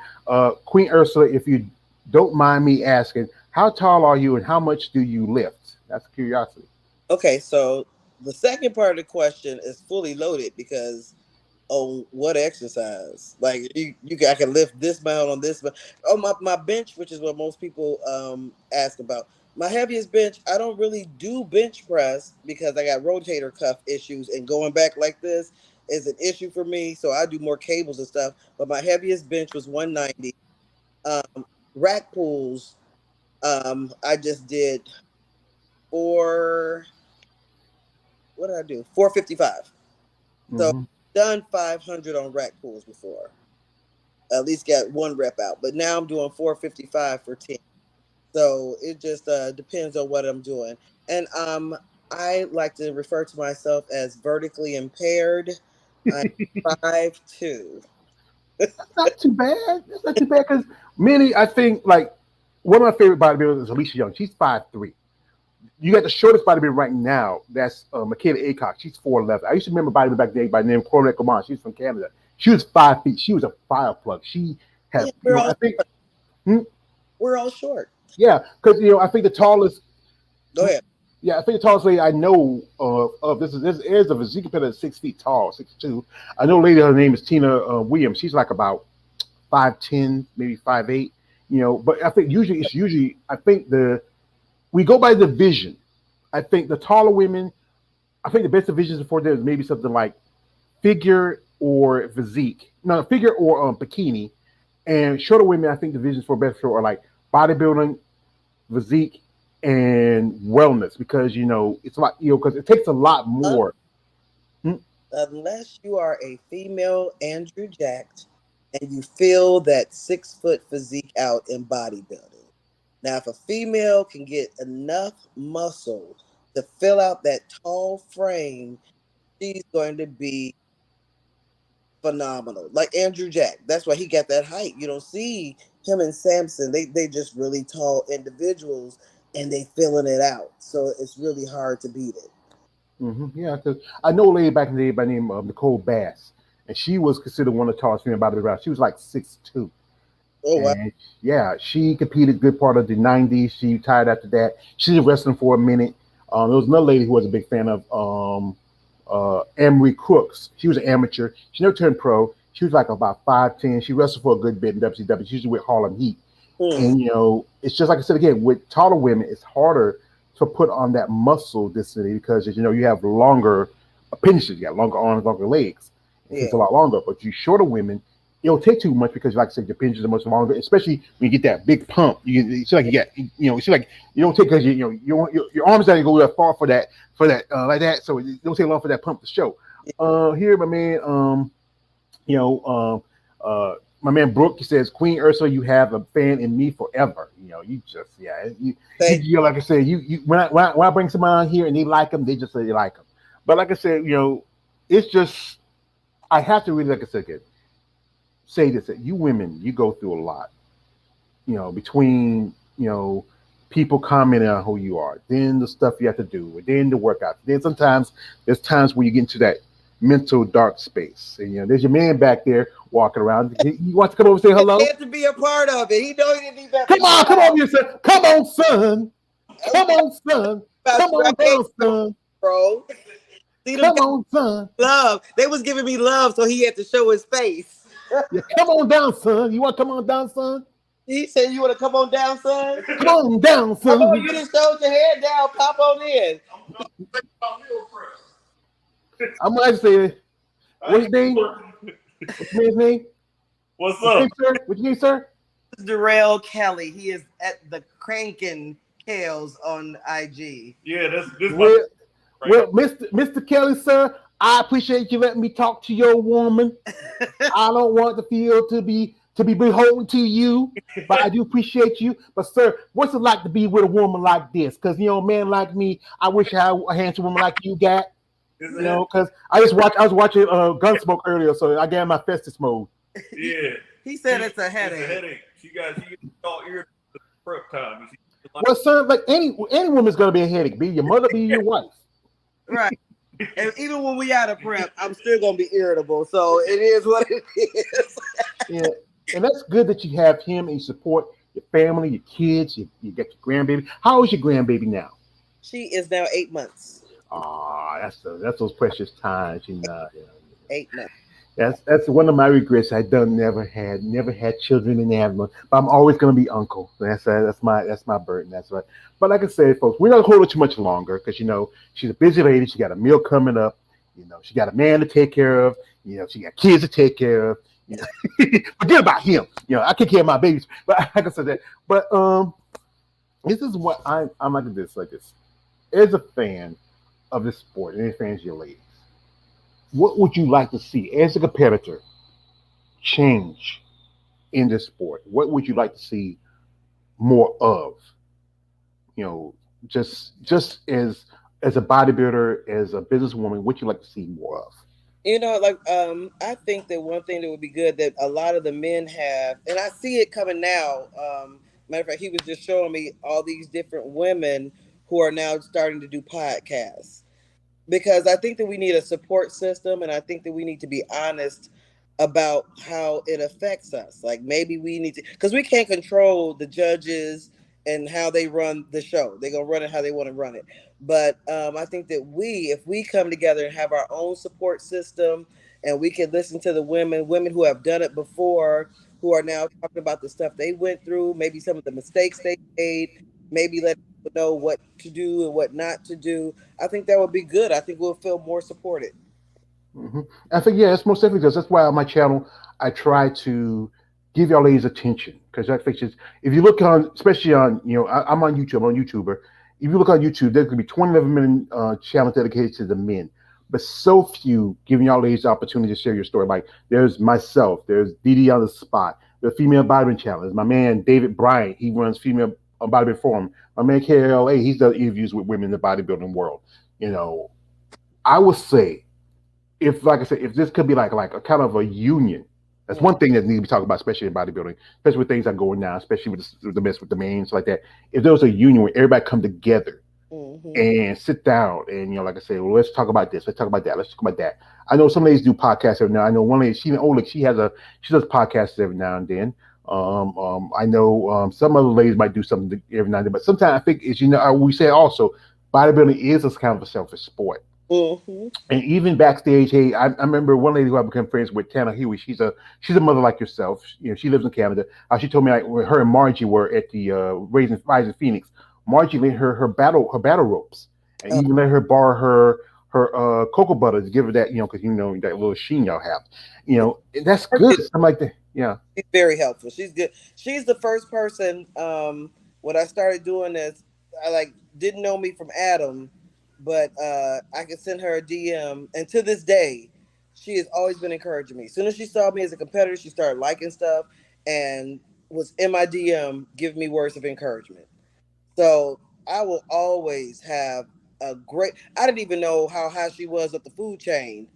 [SPEAKER 1] Queen Ursula, if you don't mind me asking, how tall are you and how much do you lift? That's a curiosity.
[SPEAKER 2] Okay, so the second part of the question is fully loaded because on what exercise? Like I can lift this amount on this, but oh my bench, which is what most people ask about. My heaviest bench, I don't really do bench press because I got rotator cuff issues, and going back like this is an issue for me. So I do more cables and stuff. But my heaviest bench was 190. Rack pulls, I just did four. What did I do? 455. So
[SPEAKER 1] Hmm.
[SPEAKER 2] done 500 on rack pulls before. At least got one rep out. But now I'm doing 455 for 10. So it just depends on what I'm doing. And I like to refer to myself as vertically impaired. I'm 5'2".
[SPEAKER 1] Not too bad. It's not too bad because many, I think, like one of my favorite bodybuilders is Alicia Young. She's 5'3". You got the shortest bodybuilder right now. That's Michaela Aycock. She's 4'11". I used to remember a bodybuilder back then by the name Corey Coman. She's from Canada. She was 5 feet. She was a fire plug. She
[SPEAKER 2] Yeah,
[SPEAKER 1] had, I think, hmm,
[SPEAKER 2] we're all short.
[SPEAKER 1] yeah, because I think the tallest,
[SPEAKER 2] Go ahead.
[SPEAKER 1] yeah, I think the tallest lady I know of this is a physique competitor that's 6 feet tall, 6'2". I know a lady. Her name is Tina Williams. She's like about 5'10", maybe 5'8". But I think usually I think the we go by division. I think the taller women, I think the best divisions for them is maybe something like figure or physique. No, figure or bikini. And shorter women, I think divisions for best are like bodybuilding, physique, and wellness because it's a lot because it takes a lot
[SPEAKER 2] Un-
[SPEAKER 1] more. Hmm?
[SPEAKER 2] Unless you are a female Andrew Jacked and you fill that 6 foot physique out in bodybuilding. Now, if a female can get enough muscle to fill out that tall frame, she's going to be phenomenal. Like Andrew Jack. That's why he got that height. You don't see him and Samson. They just really tall individuals and they filling it out. So it's really hard to beat it.
[SPEAKER 1] Yeah, because I know a lady back in the day by the name of Nicole Bass, and she was considered one of the tallest female bodybuilders. She was like 6'2".
[SPEAKER 2] Oh wow.
[SPEAKER 1] And yeah, she competed good part of the '90s. She retired after that. She did wrestling for a minute. There was another lady who was a big fan of Amory Crooks. She was an amateur. She never turned pro. She was like about 5'10". She wrestled for a good bit in WCW. She usually with Harlem Heat.
[SPEAKER 2] Hmm.
[SPEAKER 1] And it's just like I said again, with taller women, it's harder to put on that muscle density because you have longer appendages, you got longer arms, longer legs. It takes
[SPEAKER 2] Yeah.
[SPEAKER 1] a lot longer. But you shorter women, it'll take too much because, like I said, your appendages are much longer. Especially when you get that big pump, you feel like you get, you feel like you don't take because your arms don't go that far for that like that. So it don't take long for that pump to show. Here, my man, you know, my man Brooke, he says, Queen Ursula, you have a fan in me forever. You just, yeah,
[SPEAKER 2] Thank
[SPEAKER 1] like I said, you when I bring someone on here and they like them, they just say they like them. But like I said, it's just, I have to really, like I said, again, say this, that you women, you go through a lot, between, people commenting on who you are, then the stuff you have to do, then the workouts. Then sometimes there's times where you get into that mental dark space. And there's your man back there walking around. He wants to come over and say
[SPEAKER 2] you. He
[SPEAKER 1] hello.
[SPEAKER 2] had to be a part of it. He know he didn't even have to
[SPEAKER 1] Come
[SPEAKER 2] try.
[SPEAKER 1] on, you son. Come on, son. Come on, son.
[SPEAKER 2] About
[SPEAKER 1] Come
[SPEAKER 2] you. I
[SPEAKER 1] on
[SPEAKER 2] gave
[SPEAKER 1] down,
[SPEAKER 2] him
[SPEAKER 1] son.
[SPEAKER 2] bro. See them
[SPEAKER 1] Come
[SPEAKER 2] guys
[SPEAKER 1] on, son.
[SPEAKER 2] love. They was giving me love, so he had to show his face.
[SPEAKER 1] Yeah, come on down, son. You want to come on down, son?
[SPEAKER 2] He said, "You want to come on down, son?
[SPEAKER 1] Come on down,
[SPEAKER 2] Come on,
[SPEAKER 1] son.
[SPEAKER 2] you just showed your head down. Pop on in."
[SPEAKER 1] I'm gonna say, what's his name? What's your man's name?
[SPEAKER 3] What's
[SPEAKER 1] What's your
[SPEAKER 3] up?
[SPEAKER 1] name, sir? What's your name, sir?
[SPEAKER 2] Darrell Kelly. He is at the Crankin Kales on IG.
[SPEAKER 3] Yeah, this my
[SPEAKER 1] Well,
[SPEAKER 3] right here.
[SPEAKER 1] well, Mr. Kelly, sir, I appreciate you letting me talk to your woman. I don't want the field to be beholden to you, but I do appreciate you. But sir, what's it like to be with a woman like this? Because a man like me, I wish I had a handsome woman like you got.
[SPEAKER 3] Is it?
[SPEAKER 1] Because I was watching Gunsmoke earlier, so I got in my Festus mode.
[SPEAKER 3] Yeah.
[SPEAKER 2] He said it's a
[SPEAKER 3] It's a
[SPEAKER 2] headache.
[SPEAKER 3] headache. She gets all irritated prep time. You see, like,
[SPEAKER 1] Well, sir, like any woman's gonna be a headache. Be your mother, be your wife.
[SPEAKER 2] Right. And even when we out of prep, I'm still gonna be irritable. So it is what it is.
[SPEAKER 1] Yeah, and that's good that you have him and you support your family, your kids. You got your grandbaby. How old is your grandbaby now?
[SPEAKER 2] She is now 8 months.
[SPEAKER 1] Ah, that's those precious times.
[SPEAKER 2] 8 months.
[SPEAKER 1] That's one of my regrets. I done never had children and have one. But I'm always gonna be uncle. That's my burden. That's right. But like I said, folks, we're not holding too much longer because she's a busy lady. She got a meal coming up. She got a man to take care of. She got kids to take care of. Forget about him. I take care of my babies. But like I said that. But this is what I'm like this. As a fan of this sport, and as fans of your ladies, what would you like to see as a competitor change in this sport? What would you like to see more of? You know, just as a bodybuilder, as a businesswoman, what you like to see more of?
[SPEAKER 2] I think that one thing that would be good that a lot of the men have, and I see it coming now. Matter of fact, he was just showing me all these different women who are now starting to do podcasts because I think that we need a support system, and I think that we need to be honest about how it affects us. Like maybe we need to, because we can't control the judges and how they run the show. They're gonna run it how they want to run it. But I think that if we come together and have our own support system, and we can listen to the women who have done it before, who are now talking about the stuff they went through, maybe some of the mistakes they made, maybe let people know what to do and what not to do. I think that would be good. I think we'll feel more supported.
[SPEAKER 1] hmm I think yeah, it's most definitely because that's why on my channel I try to give y'all ladies attention because I think if you look on, especially on I'm on YouTube, I'm a YouTuber. If you look on YouTube, there's gonna be 27 minute channels dedicated to the men, but so few giving y'all ladies the opportunity to share your story. Like there's myself, there's Dee on the spot, the female bodybuilding channel. There's my man David Bryant, he runs female bodybuilding forum. My man KLA, he's done interviews with women in the bodybuilding world. You know, I would say if, like I said, if this could be like a kind of a union, that's one thing that needs to be talked about, especially in bodybuilding, especially with things that are going now, especially with the mess with the mains like that. If there was a union where everybody come together
[SPEAKER 2] Mm-hmm.
[SPEAKER 1] and sit down and like I said, well, let's talk about this, let's talk about that, let's talk about that. I know some ladies do podcasts every now. I know one lady, she does podcasts every now and then. I know some other ladies might do something every now and then, but sometimes I think is we say also bodybuilding is a kind of a selfish sport.
[SPEAKER 2] Mm-hmm.
[SPEAKER 1] And even backstage, hey, I remember one lady who I became friends with, Tana Huey. She's a mother like yourself. She lives in Canada. She told me like when her and Margie were at the Rising Phoenix. Margie lent her battle ropes, and even let her borrow her cocoa butter to give her that because that little sheen y'all have. And that's good. I'm like that. Yeah.
[SPEAKER 2] She's very helpful. She's good. She's the first person. When I started doing this, I didn't know me from Adam, but I could send her a DM, and to this day, she has always been encouraging me. As soon as she saw me as a competitor, she started liking stuff and was in my DM giving me words of encouragement. So I will always have a great. I didn't even know how high she was up the food chain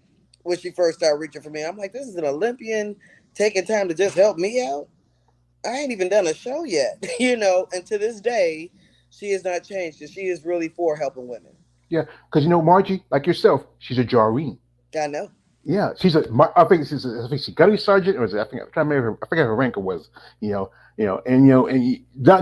[SPEAKER 2] when she first started reaching for me. I'm like, this is an Olympian taking time to just help me out. I ain't even done a show yet, And to this day, she has not changed. And she is really for helping women.
[SPEAKER 1] Yeah. Because Margie, like yourself, she's a Jareen.
[SPEAKER 2] I know.
[SPEAKER 1] Yeah, I think she's gunny sergeant, or is it, I think I'm trying to remember. I forget her rank was. Not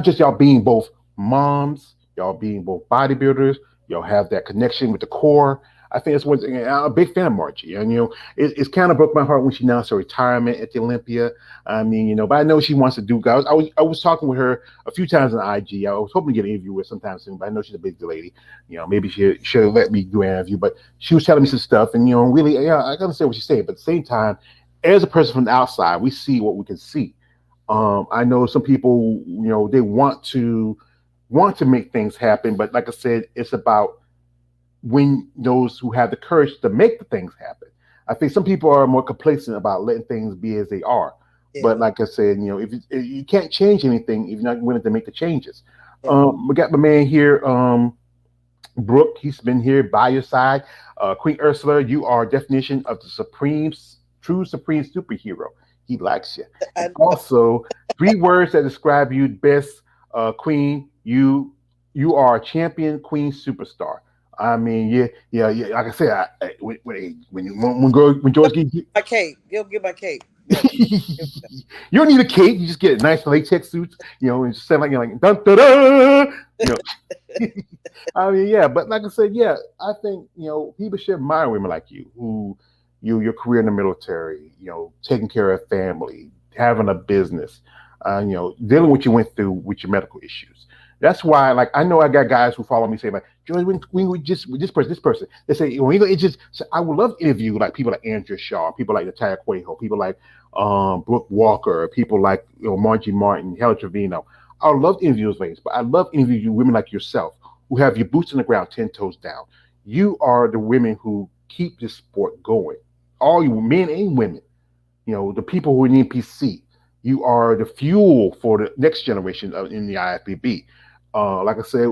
[SPEAKER 1] just y'all being both moms, y'all being both bodybuilders, y'all have that connection with the core. I think that's one thing. I'm a big fan of Margie, and it's kind of broke my heart when she announced her retirement at the Olympia. I mean, but I know she wants to do. I was talking with her a few times on IG. I was hoping to get an interview with her sometime soon, but I know she's a busy lady. Maybe she should have let me do an interview, but she was telling me some stuff, and really, yeah, I understand what she's saying, but at the same time, as a person from the outside, we see what we can see. I know some people, they want to make things happen, but like I said, it's about when those who have the courage to make the things happen. I think some people are more complacent about letting things be as they are. But
[SPEAKER 2] Yeah.
[SPEAKER 1] like I said, if you can't change anything if you're not willing to make the changes.
[SPEAKER 2] Yeah.
[SPEAKER 1] We got my man here, Brooke. He's been here by your side. Queen Ursula, you are a definition of the true supreme superhero. He likes you. And
[SPEAKER 2] I,
[SPEAKER 1] also, three words that describe you best, Queen. You are a champion, Queen superstar. I mean, yeah, yeah, yeah. Like I said, when George gets you,
[SPEAKER 2] my cake. Give my cake. Yeah.
[SPEAKER 1] you don't need a cake. You just get a nice latex suit, and just sound like you're like dun, dun, dun, you know. I mean, yeah, but like I said, yeah, I think people should admire women like you who your career in the military, taking care of family, having a business, dealing with what you went through with your medical issues. That's why, like, I know I got guys who follow me say, like, George, when we just with this person, they say, it just. So I would love to interview like people like Andrea Shaw, people like Natalia Cuejo, people like Brooke Walker, people like Margie Martin, Helen Trevino. I would love to interview those ladies, but I love interviewing women like yourself who have your boots on the ground, 10 toes down. You are the women who keep this sport going. All you men and women, the people who are in the NPC. You are the fuel for the next generation in the IFBB. Like I said,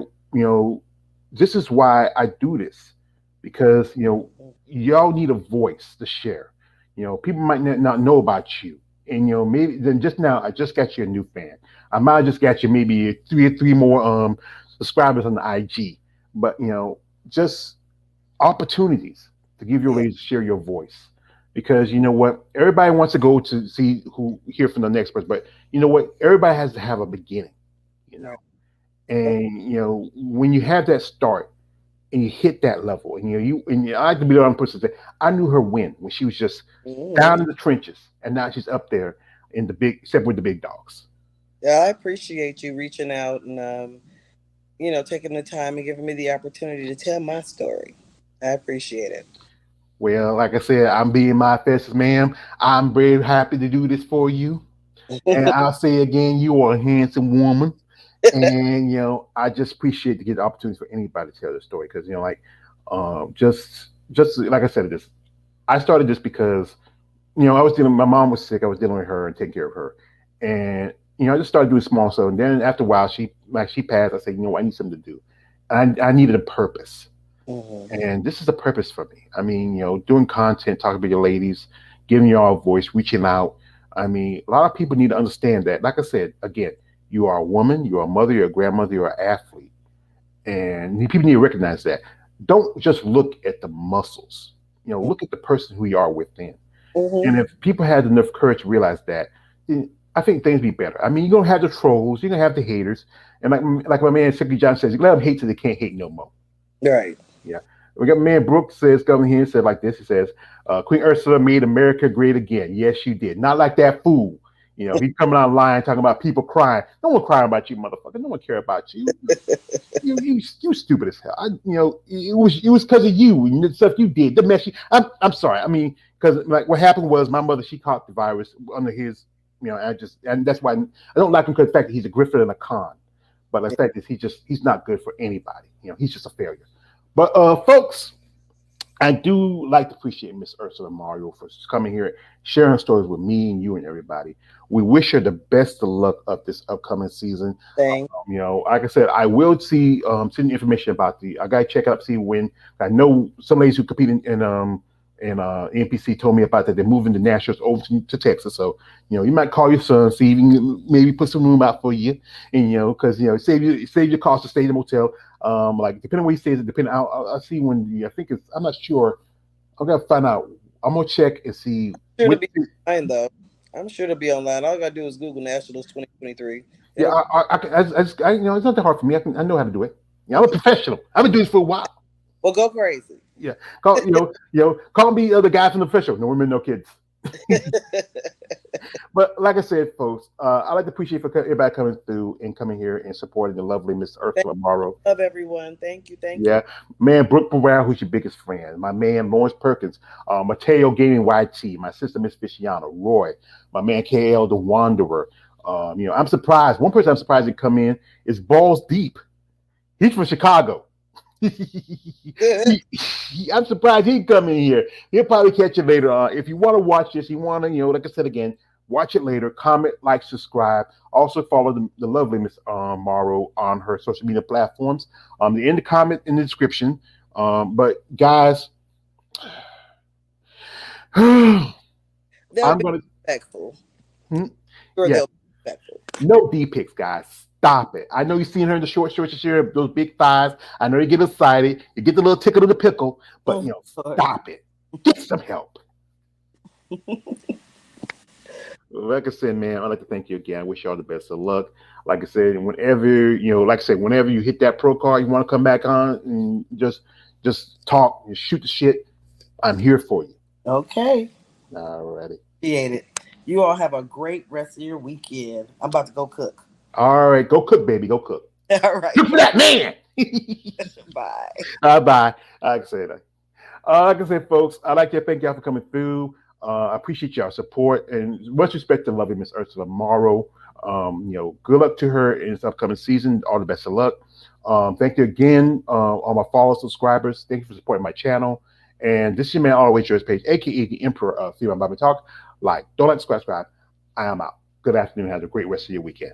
[SPEAKER 1] this is why I do this because y'all need a voice to share. People might not know about you, and maybe then just now I just got you a new fan. I might have just got you maybe three more subscribers on the IG, but just opportunities to give your
[SPEAKER 2] Yeah.
[SPEAKER 1] ladies to share your voice. Because you know what, everybody wants to go to see who hear from the next person, but you know what, everybody has to have a beginning. You know,
[SPEAKER 2] Right.
[SPEAKER 1] and when you have that start and you hit that level, and I can be the one person to say I knew her when she was just down
[SPEAKER 2] Mhm.
[SPEAKER 1] in the trenches, and now she's up there in the big, except with the big dogs.
[SPEAKER 2] Yeah, I appreciate you reaching out and taking the time and giving me the opportunity to tell my story. I appreciate it.
[SPEAKER 1] Well, like I said, I'm being my best, ma'am. I'm very happy to do this for you, and I'll say again, you are a handsome woman. And I just appreciate to get the opportunity for anybody to tell their story because like just like I said, this I started this because I was dealing. My mom was sick. I was dealing with her and taking care of her, and I just started doing small stuff. And then after a while, she passed. I said, I need something to do. I needed a purpose,
[SPEAKER 2] Mhm.
[SPEAKER 1] and this is a purpose for me. I mean, doing content, talking about your ladies, giving y'all a voice, reaching out. I mean, a lot of people need to understand that. Like I said, again, you are a woman, you're a mother, you're a grandmother, you're an athlete, and people need to recognize that. Don't just look at the muscles. Look at the person who you are within. And
[SPEAKER 2] Mhm.
[SPEAKER 1] if people had enough courage to realize that, then I think things be better. I mean, you're gonna have the trolls, you're gonna have the haters, and like my man Sicky John says, you let them hate till they can't hate no more.
[SPEAKER 2] Right.
[SPEAKER 1] Yeah. We got man Brooks says coming here and said like this. He says, Queen Ursula made America great again. Yes, she did. Not like that fool. He's coming online talking about people crying. No one crying about you, motherfucker. No one care about you. You stupid as hell. It was because of you and the stuff you did. The mess. I'm sorry. I mean, because like what happened was my mother she caught the virus under his. And that's why I don't like him because the fact that he's a grifter and a con. But the fact is he's not good for anybody. He's just a failure. But folks, I do like to appreciate Miss Ursula Mario for coming here, sharing stories with me and you and everybody. We wish her the best of luck of this upcoming season.
[SPEAKER 2] Thing.
[SPEAKER 1] Like I said, I will send you information about I gotta check out see when. I know some ladies who compete in NPC told me about that they're moving the Nationals over to Texas. So you might call your son, see if you can maybe put some room out for you, and because save your cost to stay in the motel. Like depending on where he stays, depending, I'll see when I think it's. I'm not sure. I'm gonna find out. I'm gonna check and see
[SPEAKER 2] Sure to
[SPEAKER 1] what.
[SPEAKER 2] be online though. I'm sure to be online. All I gotta do is Google Nationals 2023.
[SPEAKER 1] Yeah,
[SPEAKER 2] It'll
[SPEAKER 1] it's not that hard for me. I know how to do it. I'm a professional. I've been doing this for a while.
[SPEAKER 2] well go crazy.
[SPEAKER 1] Yeah, call me the guy from the official. No women, no kids. But like I said, folks, I like to appreciate for everybody coming through and coming here and supporting the lovely Miss
[SPEAKER 2] Thank
[SPEAKER 1] Ursula Morrow.
[SPEAKER 2] you, love everyone. Thank you. Thank you.
[SPEAKER 1] Yeah, man, Brooke Brown, who's your biggest friend. My man, Lawrence Perkins. Mateo Gaming YT. My sister, Miss Fisciano. Roy. My man, KL the Wanderer. I'm surprised. One person I'm surprised to come in is Balls Deep. He's from Chicago. I'm surprised he come in here. He'll probably catch it later on. If you want to watch this, you want to, like I said again, watch it later. Comment, like, subscribe. Also follow the lovely Miss Morrow on her social media platforms. In the comment in the description. But guys, I'm
[SPEAKER 2] They'll be
[SPEAKER 1] gonna
[SPEAKER 2] respectful.
[SPEAKER 1] hmm?
[SPEAKER 2] Sure,
[SPEAKER 1] Yeah,
[SPEAKER 2] they'll be respectful.
[SPEAKER 1] no D pics, guys. Stop it. I know you've seen her in the short shorts this year, those big thighs. I know you get excited, you get the little tickle of the pickle, but
[SPEAKER 2] Oh, Lord.
[SPEAKER 1] stop it. Get some help. Like I said, man, I'd like to thank you again. I wish you all the best of luck. Like I said, whenever you hit that pro card, you want to come back on and just talk and shoot the shit. I'm here for you.
[SPEAKER 2] Okay.
[SPEAKER 1] Alrighty.
[SPEAKER 2] Appreciate it. You all have a great rest of your weekend. I'm about to go cook.
[SPEAKER 1] All right, go cook, baby. Go cook.
[SPEAKER 2] All right.
[SPEAKER 1] Good for that man.
[SPEAKER 2] Bye.
[SPEAKER 1] Bye. Like I said, folks, I'd like to thank y'all for coming through. I appreciate y'all support and much respect to lovely Miss Ursula Morrow. Good luck to her in this upcoming season. All the best of luck. Thank you again, all my follow subscribers. Thank you for supporting my channel. And this is your man, Always Yours Page, aka the Emperor of Female Bible Talk. Don't like, subscribe. I am out. Good afternoon. Have a great rest of your weekend.